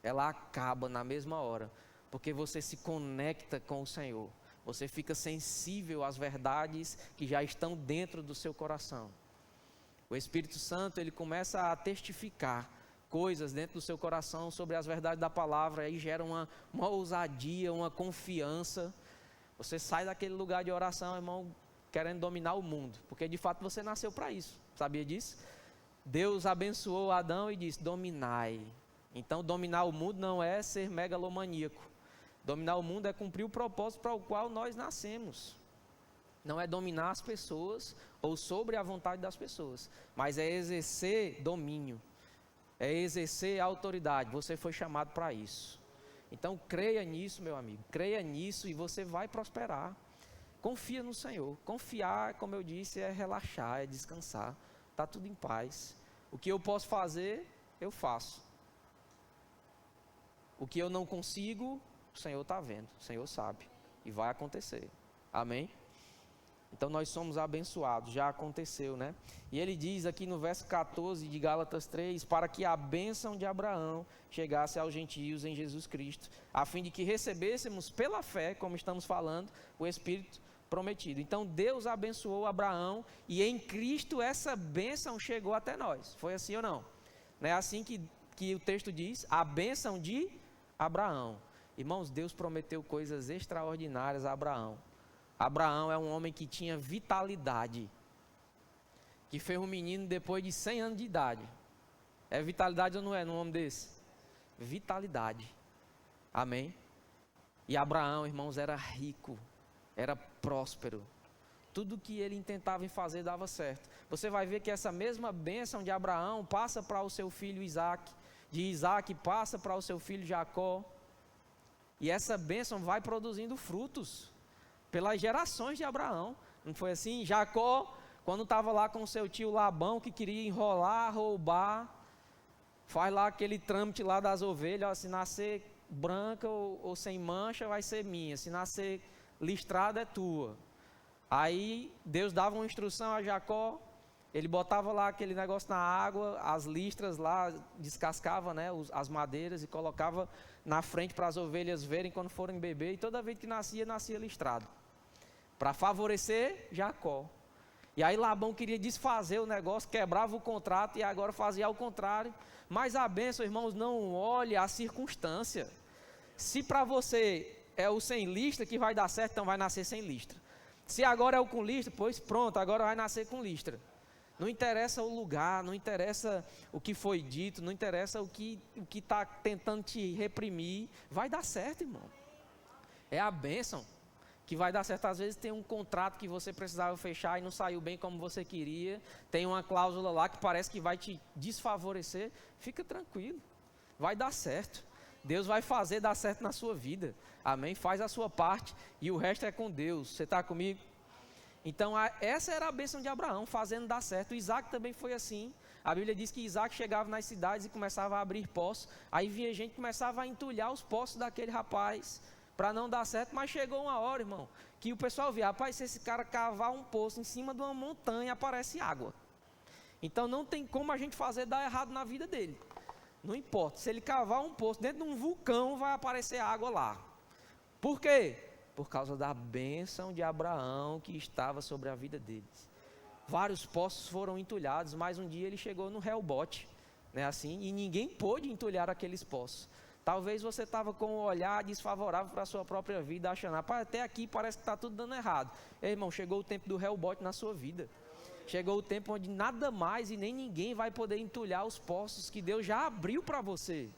J: Ela acaba na mesma hora, porque você se conecta com o Senhor. Você fica sensível às verdades que já estão dentro do seu coração. O Espírito Santo, ele começa a testificar coisas dentro do seu coração sobre as verdades da palavra, aí gera uma ousadia, uma confiança. Você sai daquele lugar de oração, irmão, querendo dominar o mundo, porque de fato você nasceu para isso, sabia disso? Deus abençoou Adão e disse, dominai. Então dominar o mundo não é ser megalomaníaco. Dominar o mundo é cumprir o propósito para o qual nós nascemos. Não é dominar as pessoas ou sobre a vontade das pessoas, mas é exercer domínio, é exercer autoridade. Você foi chamado para isso. Então creia nisso, meu amigo, creia nisso e você vai prosperar. Confia no Senhor. Confiar, como eu disse, é relaxar, é descansar. Está tudo em paz. O que eu posso fazer, eu faço. O que eu não consigo, o Senhor está vendo, o Senhor sabe, e vai acontecer, amém? Então nós somos abençoados, já aconteceu, né? E ele diz aqui no verso 14 de Gálatas 3, para que a bênção de Abraão chegasse aos gentios em Jesus Cristo, a fim de que recebêssemos pela fé, como estamos falando, o Espírito prometido. Então Deus abençoou Abraão, e em Cristo essa bênção chegou até nós, foi assim ou não? Não é assim que o texto diz, a bênção de Abraão. Irmãos, Deus prometeu coisas extraordinárias a Abraão. Abraão é um homem que tinha vitalidade, que fez um menino depois de 100 anos de idade. É vitalidade ou não é num homem desse? Vitalidade, amém? E Abraão, irmãos, era rico, era próspero. Tudo que ele intentava em fazer dava certo. Você vai ver que essa mesma bênção de Abraão passa para o seu filho Isaac, de Isaac passa para o seu filho Jacó. E essa bênção vai produzindo frutos pelas gerações de Abraão. Não foi assim? Jacó, quando estava lá com o seu tio Labão, que queria enrolar, roubar, faz lá aquele trâmite lá das ovelhas, ó, se nascer branca ou sem mancha vai ser minha, se nascer listrada é tua. Aí Deus dava uma instrução a Jacó, ele botava lá aquele negócio na água, as listras lá, descascava, né, as madeiras e colocava na frente para as ovelhas verem quando forem beber. E toda vez que nascia listrado, para favorecer Jacó. E aí Labão queria desfazer o negócio, quebrava o contrato e agora fazia ao contrário. Mas a bênção, irmãos, não olhe a circunstância. Se para você é o sem listra que vai dar certo, então vai nascer sem listra. Se agora é o com listra, pois pronto, agora vai nascer com listra. Não interessa o lugar, não interessa o que foi dito, não interessa o que está tentando te reprimir, vai dar certo, irmão. É a bênção que vai dar certo. Às vezes tem um contrato que você precisava fechar e não saiu bem como você queria, tem uma cláusula lá que parece que vai te desfavorecer, fica tranquilo, vai dar certo. Deus vai fazer dar certo na sua vida, amém? Faz a sua parte e o resto é com Deus. Você está comigo? Então essa era a bênção de Abraão, fazendo dar certo. O Isaac também foi assim. A Bíblia diz que Isaac chegava nas cidades e começava a abrir poços. Aí vinha gente que começava a entulhar os poços daquele rapaz, para não dar certo. Mas chegou uma hora, irmão, que o pessoal via, rapaz, se esse cara cavar um poço em cima de uma montanha, aparece água. Então não tem como a gente fazer dar errado na vida dele. Não importa, se ele cavar um poço dentro de um vulcão, vai aparecer água lá. Por quê? Por causa da bênção de Abraão que estava sobre a vida deles. Vários poços foram entulhados, mas um dia ele chegou no Reobote, né, assim, e ninguém pôde entulhar aqueles poços. Talvez você estava com um olhar desfavorável para a sua própria vida, achando, rapaz, até aqui parece que está tudo dando errado. Ei, irmão, chegou o tempo do rebote na sua vida. Chegou o tempo onde nada mais e nem ninguém vai poder entulhar os poços que Deus já abriu para você.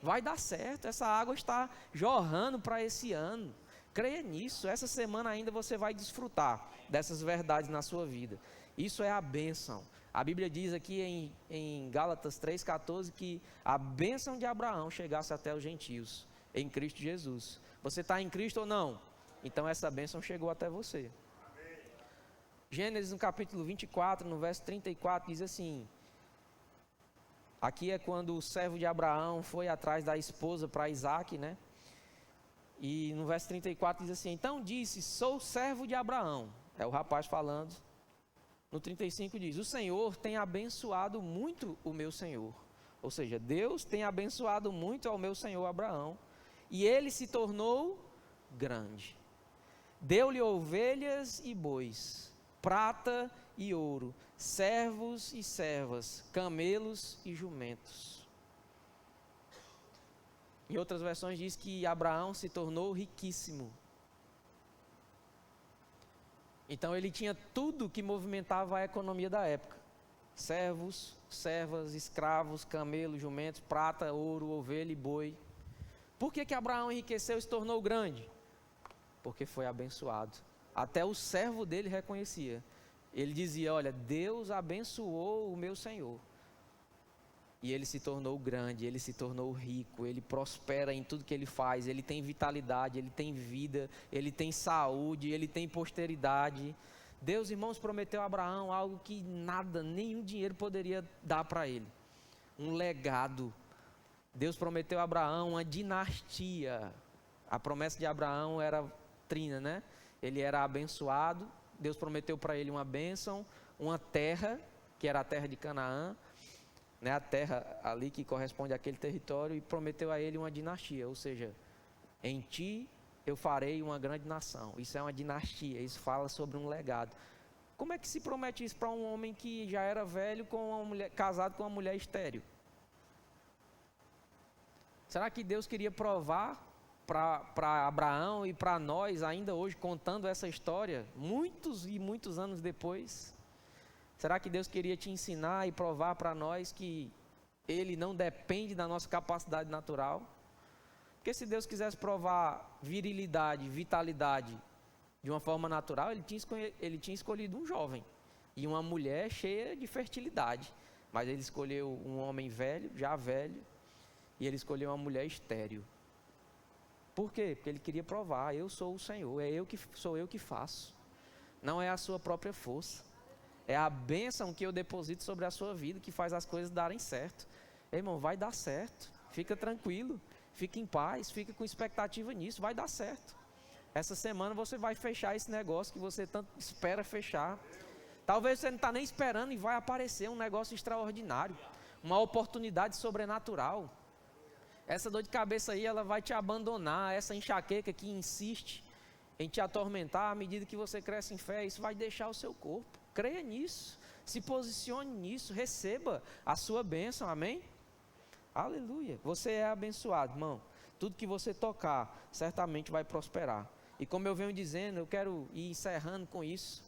J: Vai dar certo, essa água está jorrando para esse ano. Creia nisso, essa semana ainda você vai desfrutar dessas verdades na sua vida. Isso é a bênção. A Bíblia diz aqui em Gálatas 3,14 que a bênção de Abraão chegasse até os gentios, em Cristo Jesus. Você está em Cristo ou não? Então essa bênção chegou até você. Gênesis no capítulo 24, no verso 34, diz assim, aqui é quando o servo de Abraão foi atrás da esposa para Isaac, né? E no verso 34 diz assim, então disse, sou servo de Abraão. É o rapaz falando. No 35 diz, o Senhor tem abençoado muito o meu senhor. Ou seja, Deus tem abençoado muito ao meu senhor Abraão. E ele se tornou grande. Deu-lhe ovelhas e bois, prata e ouro, servos e servas, camelos e jumentos. Em outras versões diz que Abraão se tornou riquíssimo. Então ele tinha tudo que movimentava a economia da época. Servos, servas, escravos, camelos, jumentos, prata, ouro, ovelha e boi. Por que Abraão enriqueceu e se tornou grande? Porque foi abençoado. Até o servo dele reconhecia. Ele dizia, olha, Deus abençoou o meu Senhor. E ele se tornou grande, ele se tornou rico, ele prospera em tudo que ele faz, ele tem vitalidade, ele tem vida, ele tem saúde, ele tem posteridade. Deus, irmãos, prometeu a Abraão algo que nada, nenhum dinheiro poderia dar para ele. Um legado. Deus prometeu a Abraão uma dinastia. A promessa de Abraão era trina, né? Ele era abençoado, Deus prometeu para ele uma bênção, uma terra, que era a terra de Canaã, né, a terra ali que corresponde àquele território, e prometeu a ele uma dinastia, ou seja, em ti eu farei uma grande nação. Isso é uma dinastia, isso fala sobre um legado. Como é que se promete isso para um homem que já era velho, com uma mulher, casado com uma mulher estéril? Será que Deus queria provar para Abraão e para nós, ainda hoje, contando essa história, muitos e muitos anos depois? Será que Deus queria te ensinar e provar para nós que Ele não depende da nossa capacidade natural? Porque se Deus quisesse provar virilidade, vitalidade de uma forma natural, Ele tinha escolhido um jovem e uma mulher cheia de fertilidade. Mas Ele escolheu um homem velho, já velho, e Ele escolheu uma mulher estéril. Por quê? Porque Ele queria provar, eu sou o Senhor, sou eu que faço. Não é a sua própria força. É a bênção que eu deposito sobre a sua vida que faz as coisas darem certo. Irmão, vai dar certo. Fica tranquilo, fica em paz, fica com expectativa nisso, vai dar certo. Essa semana você vai fechar esse negócio que você tanto espera fechar. Talvez você não está nem esperando e vai aparecer um negócio extraordinário, uma oportunidade sobrenatural. Essa dor de cabeça aí, ela vai te abandonar, essa enxaqueca que insiste em te atormentar à medida que você cresce em fé, isso vai deixar o seu corpo. Creia nisso, se posicione nisso, receba a sua bênção, amém? Aleluia, você é abençoado, irmão. Tudo que você tocar, certamente vai prosperar. E como eu venho dizendo, eu quero ir encerrando com isso.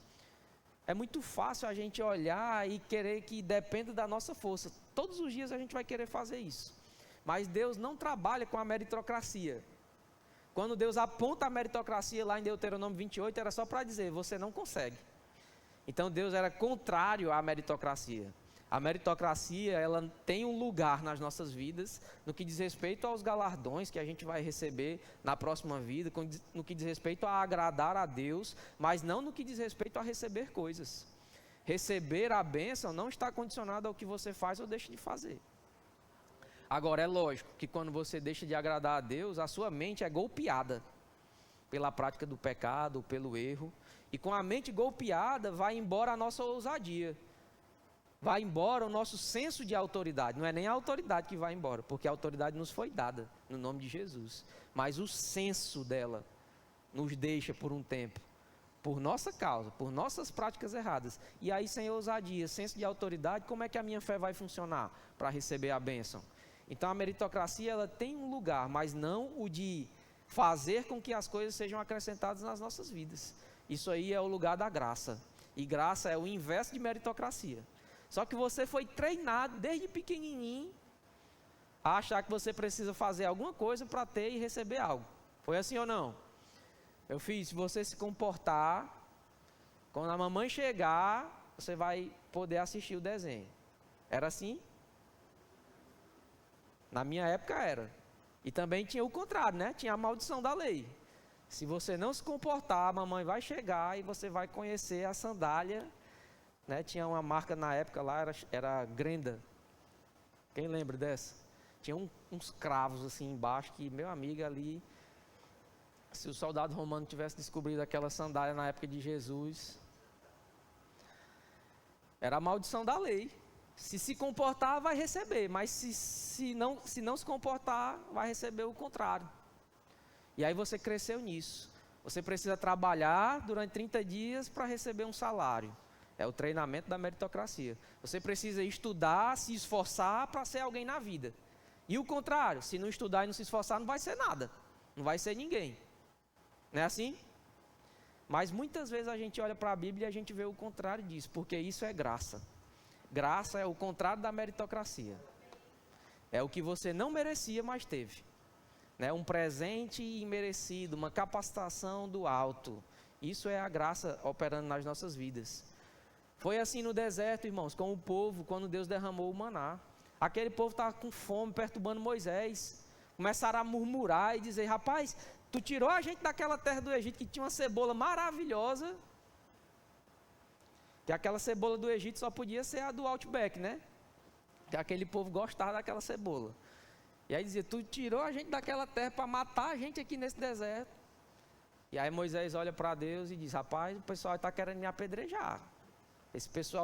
J: É muito fácil a gente olhar e querer que dependa da nossa força. Todos os dias a gente vai querer fazer isso. Mas Deus não trabalha com a meritocracia. Quando Deus aponta a meritocracia lá em Deuteronômio 28, era só para dizer, você não consegue. Então Deus era contrário à meritocracia. A meritocracia, ela tem um lugar nas nossas vidas no que diz respeito aos galardões que a gente vai receber na próxima vida, no que diz respeito a agradar a Deus, mas não no que diz respeito a receber coisas. Receber a bênção não está condicionado ao que você faz ou deixa de fazer. Agora, é lógico que quando você deixa de agradar a Deus, a sua mente é golpeada pela prática do pecado, pelo erro. E com a mente golpeada, vai embora a nossa ousadia. Vai embora o nosso senso de autoridade. Não é nem a autoridade que vai embora, porque a autoridade nos foi dada no nome de Jesus. Mas o senso dela nos deixa por um tempo, por nossa causa, por nossas práticas erradas. E aí, sem ousadia, senso de autoridade, como é que a minha fé vai funcionar para receber a bênção? Então a meritocracia ela tem um lugar, mas não o de fazer com que as coisas sejam acrescentadas nas nossas vidas. Isso aí é o lugar da graça. E graça é o inverso de meritocracia. Só que você foi treinado desde pequenininho a achar que você precisa fazer alguma coisa para ter e receber algo. Foi assim ou não? Meu filho, se você se comportar, quando a mamãe chegar, você vai poder assistir o desenho. Era assim? Na minha época era. E também tinha o contrário, né? Tinha a maldição da lei. Se você não se comportar, a mamãe vai chegar e você vai conhecer a sandália, né? Tinha uma marca na época lá, era Grenda. Quem lembra dessa? Tinha uns cravos assim embaixo que, meu amigo, ali, se o soldado romano tivesse descobrido aquela sandália na época de Jesus, era a maldição da lei. Se comportar, vai receber, mas se não se comportar, vai receber o contrário. E aí você cresceu nisso. Você precisa trabalhar durante 30 dias para receber um salário. É o treinamento da meritocracia. Você precisa estudar, se esforçar para ser alguém na vida. E o contrário, se não estudar e não se esforçar, não vai ser nada. Não vai ser ninguém. Não é assim? Mas muitas vezes a gente olha para a Bíblia e a gente vê o contrário disso, porque isso é graça. Graça é o contrário da meritocracia. É o que você não merecia, mas teve. Né? Um presente imerecido, uma capacitação do alto. Isso é a graça operando nas nossas vidas. Foi assim no deserto, irmãos, com o povo, quando Deus derramou o maná. Aquele povo estava com fome, perturbando Moisés. Começaram a murmurar e dizer: rapaz, tu tirou a gente daquela terra do Egito que tinha uma cebola maravilhosa, que aquela cebola do Egito só podia ser a do Outback, né? Que aquele povo gostava daquela cebola. E aí dizia: tu tirou a gente daquela terra para matar a gente aqui nesse deserto. E aí Moisés olha para Deus e diz: rapaz, o pessoal está querendo me apedrejar.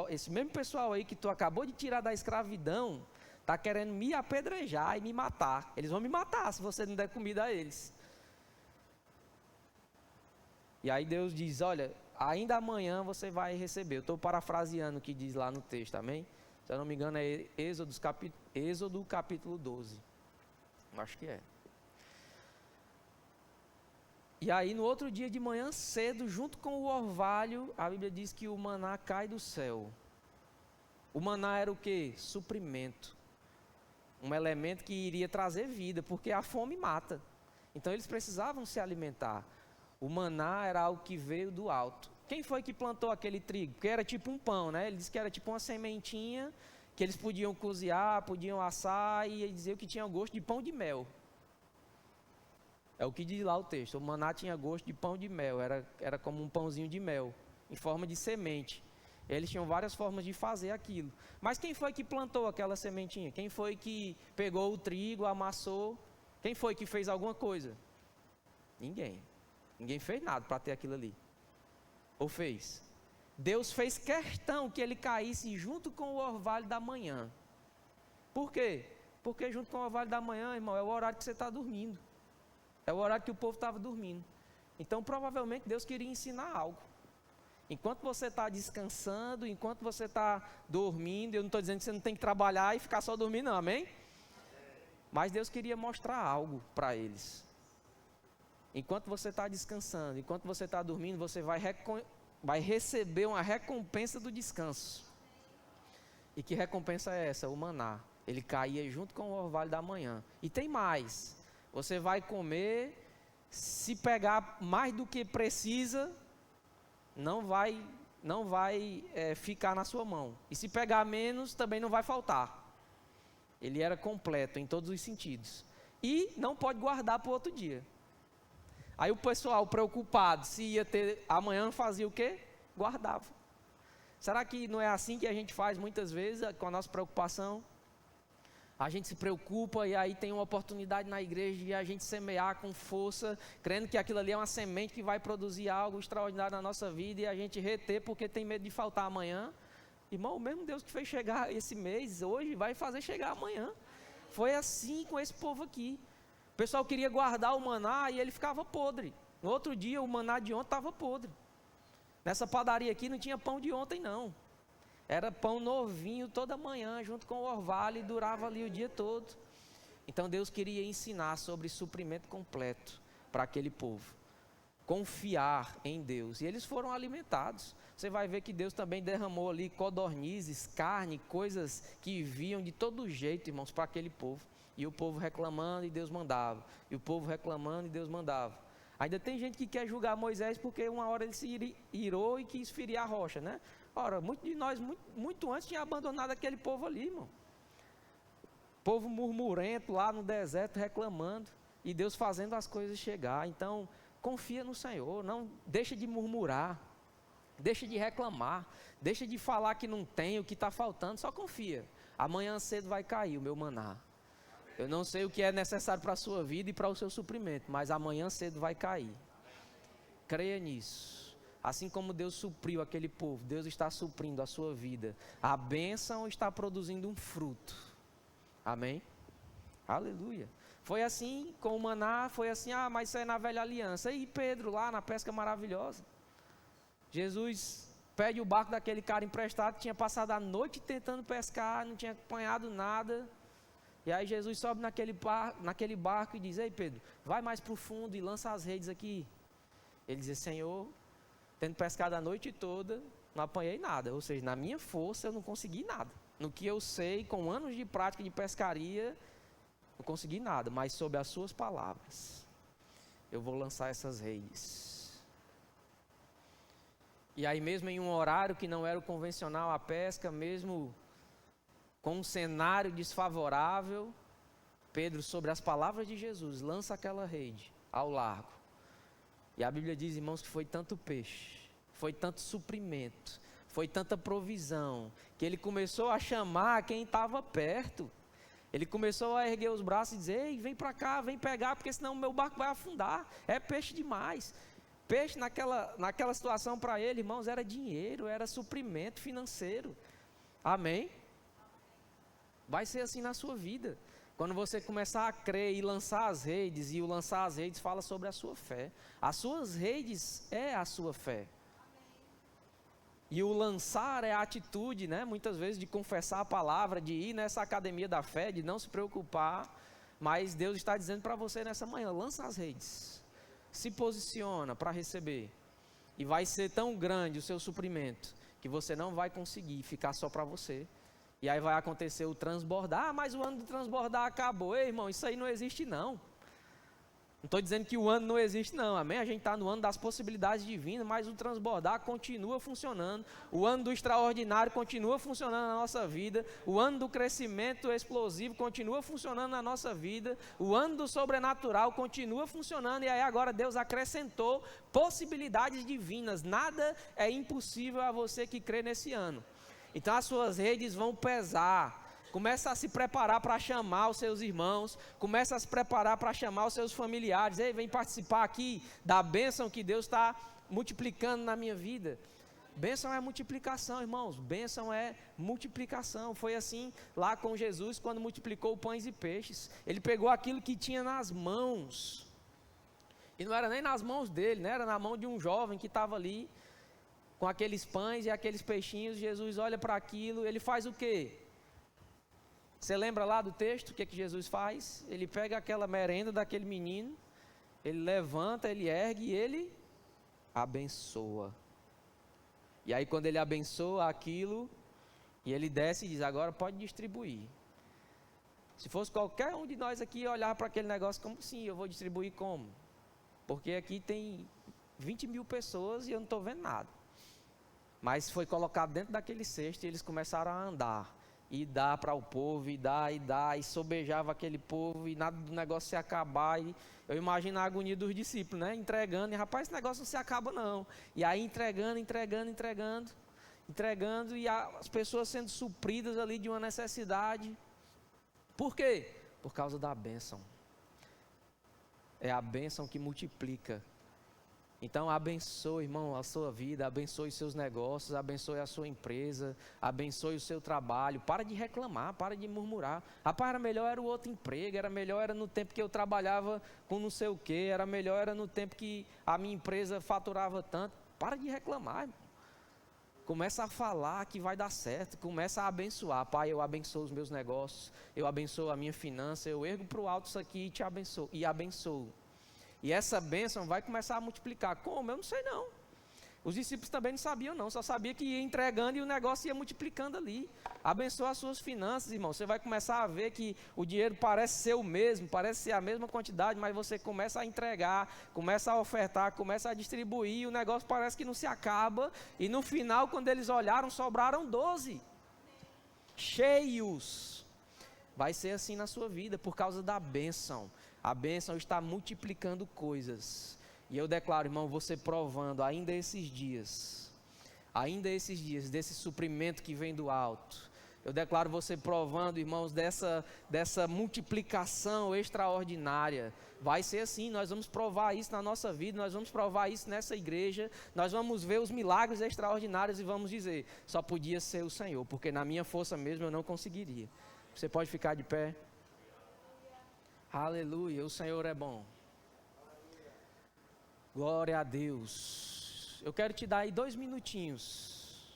J: Esse mesmo pessoal aí que tu acabou de tirar da escravidão, está querendo me apedrejar e me matar. Eles vão me matar se você não der comida a eles. E aí Deus diz: olha, ainda amanhã você vai receber. Eu estou parafraseando o que diz lá no texto, amém? Se eu não me engano é Êxodo capítulo 12. Acho que é. E aí no outro dia de manhã cedo, junto com o orvalho, a Bíblia diz que o maná cai do céu. O maná era o quê? Suprimento. Um elemento que iria trazer vida, porque a fome mata. Então eles precisavam se alimentar. O maná era algo que veio do alto. Quem foi que plantou aquele trigo? Porque era tipo um pão, né? Ele disse que era tipo uma sementinha que eles podiam cozinhar, podiam assar e dizer que tinha gosto de pão de mel. É o que diz lá o texto. O maná tinha gosto de pão de mel, era como um pãozinho de mel, em forma de semente. Eles tinham várias formas de fazer aquilo. Mas quem foi que plantou aquela sementinha? Quem foi que pegou o trigo, amassou? Quem foi que fez alguma coisa? Ninguém. Ninguém fez nada para ter aquilo ali. Ou fez? Deus fez questão que ele caísse junto com o orvalho da manhã. Por quê? Porque junto com o orvalho da manhã, irmão, é o horário que você está dormindo. É o horário que o povo estava dormindo. Então, provavelmente, Deus queria ensinar algo. Enquanto você está descansando, enquanto você está dormindo, eu não estou dizendo que você não tem que trabalhar e ficar só dormindo, não, amém? Mas Deus queria mostrar algo para eles. Enquanto você está descansando, enquanto você está dormindo, você vai receber uma recompensa do descanso. E que recompensa é essa? O maná. Ele caía junto com o orvalho da manhã. E tem mais. Você vai comer, se pegar mais do que precisa, não vai ficar na sua mão. E se pegar menos, também não vai faltar. Ele era completo em todos os sentidos. E não pode guardar para o outro dia. Aí o pessoal preocupado, se ia ter amanhã, fazia o quê? Guardava. Será que não é assim que a gente faz muitas vezes com a nossa preocupação? A gente se preocupa e aí tem uma oportunidade na igreja de a gente semear com força, crendo que aquilo ali é uma semente que vai produzir algo extraordinário na nossa vida e a gente reter porque tem medo de faltar amanhã. Irmão, o mesmo Deus que fez chegar esse mês, hoje vai fazer chegar amanhã. Foi assim com esse povo aqui. O pessoal queria guardar o maná e ele ficava podre. No outro dia o maná de ontem estava podre. Nessa padaria aqui não tinha pão de ontem não. Era pão novinho toda manhã, junto com o orvalho, e durava ali o dia todo. Então Deus queria ensinar sobre suprimento completo para aquele povo. Confiar em Deus. E eles foram alimentados. Você vai ver que Deus também derramou ali codornizes, carne, coisas que viam de todo jeito, irmãos, para aquele povo. E o povo reclamando e Deus mandava. E o povo reclamando e Deus mandava. Ainda tem gente que quer julgar Moisés porque uma hora ele se irou e quis ferir a rocha, né? Ora, muitos de nós, muito antes, tinha abandonado aquele povo ali, irmão. Povo murmurento lá no deserto reclamando. E Deus fazendo as coisas chegar. Então, confia no Senhor, não deixa de murmurar, deixa de reclamar, deixa de falar que não tem, o que está faltando, só confia. Amanhã cedo vai cair o meu maná. Eu não sei o que é necessário para a sua vida e para o seu suprimento, mas amanhã cedo vai cair. Creia nisso. Assim como Deus supriu aquele povo, Deus está suprindo a sua vida. A bênção está produzindo um fruto. Amém? Aleluia. Foi assim com o maná, foi assim, mas isso é na velha aliança. E Pedro lá na pesca maravilhosa. Jesus pede o barco daquele cara emprestado, que tinha passado a noite tentando pescar, não tinha apanhado nada. E aí Jesus sobe naquele barco e diz, ei Pedro, vai mais para o fundo e lança as redes aqui. Ele diz, Senhor, tendo pescado a noite toda, não apanhei nada. Ou seja, na minha força eu não consegui nada. No que eu sei, com anos de prática de pescaria, não consegui nada, mas sob as suas palavras, eu vou lançar essas redes. E aí mesmo em um horário que não era o convencional a pesca, mesmo com um cenário desfavorável, Pedro, sobre as palavras de Jesus, lança aquela rede ao largo. E a Bíblia diz, irmãos, que foi tanto peixe, foi tanto suprimento, foi tanta provisão, que ele começou a chamar quem estava perto. Ele começou a erguer os braços e dizer, ei, vem para cá, vem pegar, porque senão o meu barco vai afundar. É peixe demais. Peixe naquela situação para ele, irmãos, era dinheiro, era suprimento financeiro. Amém? Vai ser assim na sua vida. Quando você começar a crer e lançar as redes, e o lançar as redes fala sobre a sua fé. As suas redes é a sua fé. E o lançar é a atitude, né? Muitas vezes de confessar a palavra, de ir nessa academia da fé, de não se preocupar. Mas Deus está dizendo para você nessa manhã, lança as redes. Se posiciona para receber. E vai ser tão grande o seu suprimento, que você não vai conseguir ficar só para você. E aí vai acontecer o transbordar. Mas o ano do transbordar acabou. Ei, irmão, isso aí não existe não. Não estou dizendo que o ano não existe não, amém? A gente está no ano das possibilidades divinas, mas o transbordar continua funcionando. O ano do extraordinário continua funcionando na nossa vida. O ano do crescimento explosivo continua funcionando na nossa vida. O ano do sobrenatural continua funcionando. E aí agora Deus acrescentou possibilidades divinas. Nada é impossível a você que crê nesse ano. Então as suas redes vão pesar. Começa a se preparar para chamar os seus irmãos. Começa a se preparar para chamar os seus familiares. Ei, vem participar aqui da bênção que Deus está multiplicando na minha vida. Bênção é multiplicação, irmãos. Bênção é multiplicação. Foi assim lá com Jesus quando multiplicou pães e peixes. Ele pegou aquilo que tinha nas mãos. E não era nem nas mãos dele, né? Era na mão de um jovem que estava ali com aqueles pães e aqueles peixinhos. Jesus olha para aquilo, ele faz o quê? Você lembra lá do texto, o que Jesus faz? Ele pega aquela merenda daquele menino, ele levanta, ele ergue e ele abençoa. E aí quando ele abençoa aquilo, e ele desce e diz, agora pode distribuir. Se fosse qualquer um de nós aqui olhar para aquele negócio, como assim, eu vou distribuir como? Porque aqui tem 20 mil pessoas e eu não estou vendo nada. Mas foi colocado dentro daquele cesto e eles começaram a andar. E dá para o povo, e dá, e sobejava aquele povo, e nada do negócio se acabar. E eu imagino a agonia dos discípulos, né? Entregando, e rapaz, esse negócio não se acaba não. E aí entregando, e as pessoas sendo supridas ali de uma necessidade. Por quê? Por causa da bênção. É a bênção que multiplica. Então abençoe, irmão, a sua vida, abençoe os seus negócios, abençoe a sua empresa, abençoe o seu trabalho. Para de reclamar, para de murmurar. Rapaz, era melhor era o outro emprego, era melhor era no tempo que eu trabalhava com não sei o quê, era melhor era no tempo que a minha empresa faturava tanto. Para de reclamar, irmão. Começa a falar que vai dar certo, começa a abençoar. Pai, eu abençoo os meus negócios, eu abençoo a minha finança, eu ergo para o alto isso aqui e te abençoo. E essa bênção vai começar a multiplicar. Como? Eu não sei não. Os discípulos também não sabiam não, só sabia que ia entregando e o negócio ia multiplicando ali. Abençoa as suas finanças, irmão. Você vai começar a ver que o dinheiro parece ser o mesmo, parece ser a mesma quantidade, mas você começa a entregar, começa a ofertar, começa a distribuir, e o negócio parece que não se acaba. E no final, quando eles olharam, sobraram 12. Cheios. Vai ser assim na sua vida, por causa da bênção. A bênção está multiplicando coisas. E eu declaro, irmão, você provando ainda esses dias, desse suprimento que vem do alto. Eu declaro você provando, irmãos, dessa multiplicação extraordinária. Vai ser assim, nós vamos provar isso na nossa vida, nós vamos provar isso nessa igreja, nós vamos ver os milagres extraordinários e vamos dizer, só podia ser o Senhor, porque na minha força mesmo eu não conseguiria. Você pode ficar de pé? Aleluia, o Senhor é bom. Glória a Deus. Eu quero te dar aí 2 minutinhos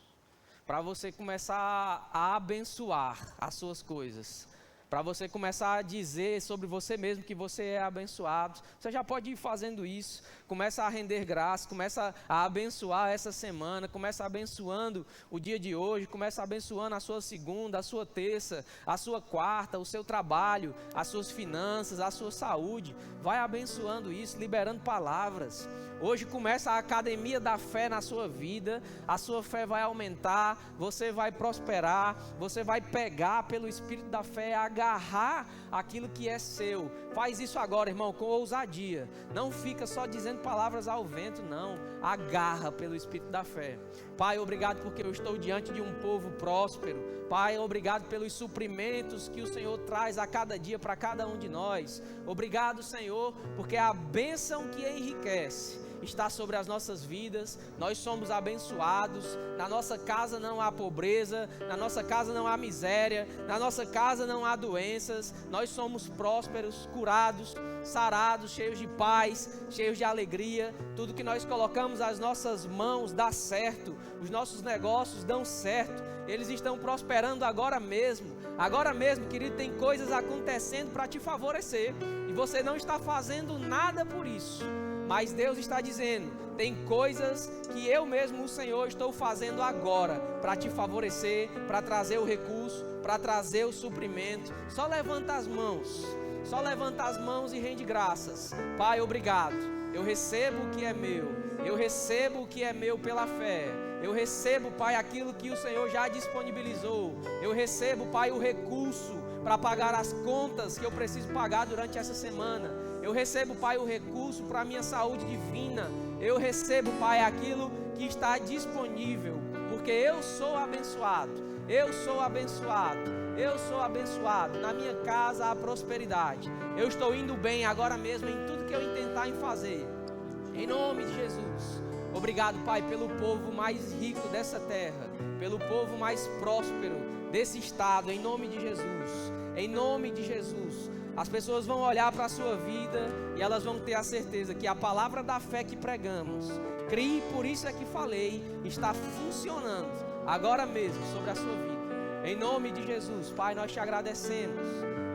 J: para você começar a abençoar as suas coisas, para você começar a dizer sobre você mesmo que você é abençoado. Você já pode ir fazendo isso, começa a render graça, começa a abençoar essa semana, começa abençoando o dia de hoje, começa abençoando a sua segunda, a sua terça, a sua quarta, o seu trabalho, as suas finanças, a sua saúde. Vai abençoando isso, liberando palavras. Hoje começa a academia da fé na sua vida, a sua fé vai aumentar, você vai prosperar, você vai pegar pelo Espírito da fé, agarrar aquilo que é seu. Faz isso agora, irmão, com ousadia. Não fica só dizendo palavras ao vento, não. Agarra pelo Espírito da fé. Pai, obrigado porque eu estou diante de um povo próspero. Pai, obrigado pelos suprimentos que o Senhor traz a cada dia para cada um de nós. Obrigado, Senhor, porque a bênção que enriquece está sobre as nossas vidas. Nós somos abençoados. Na nossa casa não há pobreza, na nossa casa não há miséria, na nossa casa não há doenças. Nós somos prósperos, curados, sarados, cheios de paz, cheios de alegria. Tudo que nós colocamos as nossas mãos dá certo. Os nossos negócios dão certo. Eles estão prosperando agora mesmo. Agora mesmo, querido, tem coisas acontecendo para te favorecer e você não está fazendo nada por isso. Mas Deus está dizendo, tem coisas que eu mesmo, o Senhor, estou fazendo agora para te favorecer, para trazer o recurso, para trazer o suprimento. Só levanta as mãos e rende graças. Pai, obrigado. Eu recebo o que é meu. Eu recebo o que é meu pela fé. Eu recebo, Pai, aquilo que o Senhor já disponibilizou. Eu recebo, Pai, o recurso para pagar as contas que eu preciso pagar durante essa semana. Eu recebo, Pai, o recurso para a minha saúde divina. Eu recebo, Pai, aquilo que está disponível, porque eu sou abençoado. Eu sou abençoado. Eu sou abençoado. Na minha casa há prosperidade. Eu estou indo bem agora mesmo em tudo que eu intentar em fazer. Em nome de Jesus. Obrigado, Pai, pelo povo mais rico dessa terra, pelo povo mais próspero desse estado, em nome de Jesus. Em nome de Jesus. As pessoas vão olhar para a sua vida e elas vão ter a certeza que a palavra da fé que pregamos, crie, por isso é que falei, está funcionando agora mesmo sobre a sua vida. Em nome de Jesus, Pai, nós te agradecemos,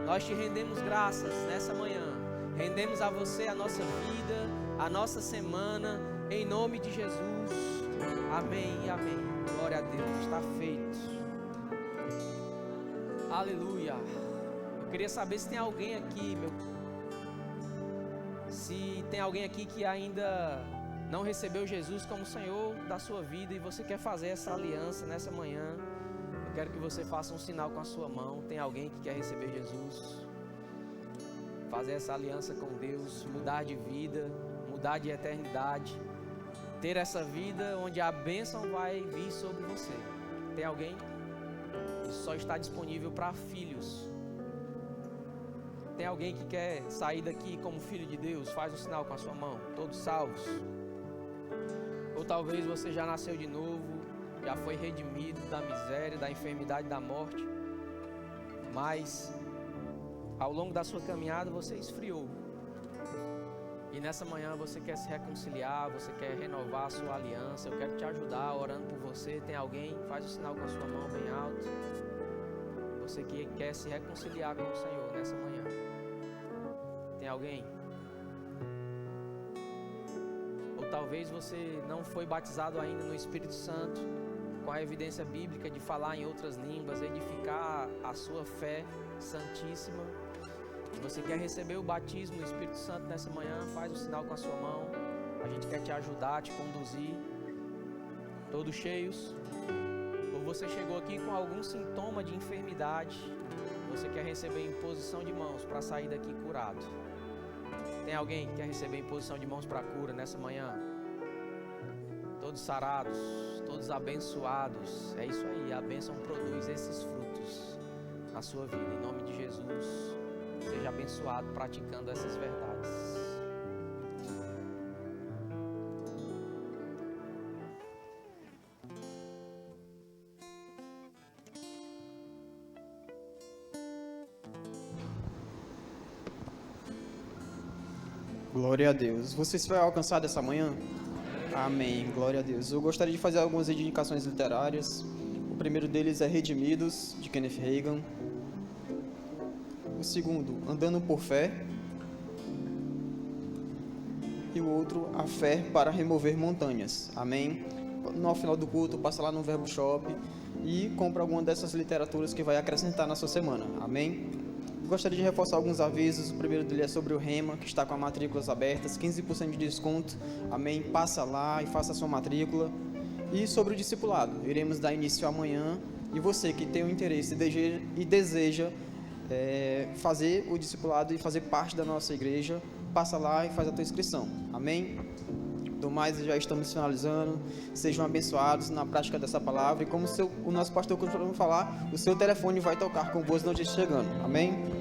J: nós te rendemos graças nessa manhã, rendemos a você a nossa vida, a nossa semana, em nome de Jesus. Amém e amém. Glória a Deus, está feito. Aleluia. Eu queria saber se tem alguém aqui, se tem alguém aqui que ainda não recebeu Jesus como Senhor da sua vida e você quer fazer essa aliança nessa manhã. Eu quero que você faça um sinal com a sua mão. Tem alguém que quer receber Jesus? Fazer essa aliança com Deus, mudar de vida, mudar de eternidade, ter essa vida onde a bênção vai vir sobre você. Tem alguém? Isso só está disponível para filhos. Tem alguém que quer sair daqui como filho de Deus? Faz um sinal com a sua mão. Todos salvos. Ou talvez você já nasceu de novo, já foi redimido da miséria, da enfermidade, da morte, mas ao longo da sua caminhada você esfriou. E nessa manhã você quer se reconciliar, você quer renovar a sua aliança, eu quero te ajudar orando por você. Tem alguém? Faz o sinal com a sua mão bem alto. Você que quer se reconciliar com o Senhor nessa manhã. Tem alguém? Ou talvez você não foi batizado ainda no Espírito Santo, com a evidência bíblica de falar em outras línguas, edificar a sua fé santíssima. Você quer receber o batismo no Espírito Santo nessa manhã? Faz o sinal com a sua mão. A gente quer te ajudar, te conduzir. Todos cheios? Ou você chegou aqui com algum sintoma de enfermidade? Você quer receber imposição de mãos para sair daqui curado? Tem alguém que quer receber imposição de mãos para cura nessa manhã? Todos sarados, todos abençoados. É isso aí, a bênção produz esses frutos na sua vida. Em nome de Jesus, seja abençoado praticando essas verdades.
A: Glória a Deus. Você foi alcançado essa manhã? Amém. Glória a Deus. Eu gostaria de fazer algumas indicações literárias. O primeiro deles é Redimidos, de Kenneth Hagin. O segundo, Andando por Fé. E o outro, A Fé para Remover Montanhas. Amém. No final do culto, passa lá no Verbo Shop e compra alguma dessas literaturas que vai acrescentar na sua semana. Amém. Gostaria de reforçar alguns avisos. O primeiro dele é sobre o Rema, que está com as matrículas abertas, 15% de desconto. Amém. Passa lá e faça a sua matrícula. E sobre o discipulado, iremos dar início amanhã. E você que tem o interesse e deseja fazer o discipulado e fazer parte da nossa igreja, passa lá e faz a tua inscrição. Amém? Do mais, já estamos finalizando. Sejam abençoados na prática dessa palavra. E como o nosso pastor costuma falar, o seu telefone vai tocar com boas notícias chegando. Amém?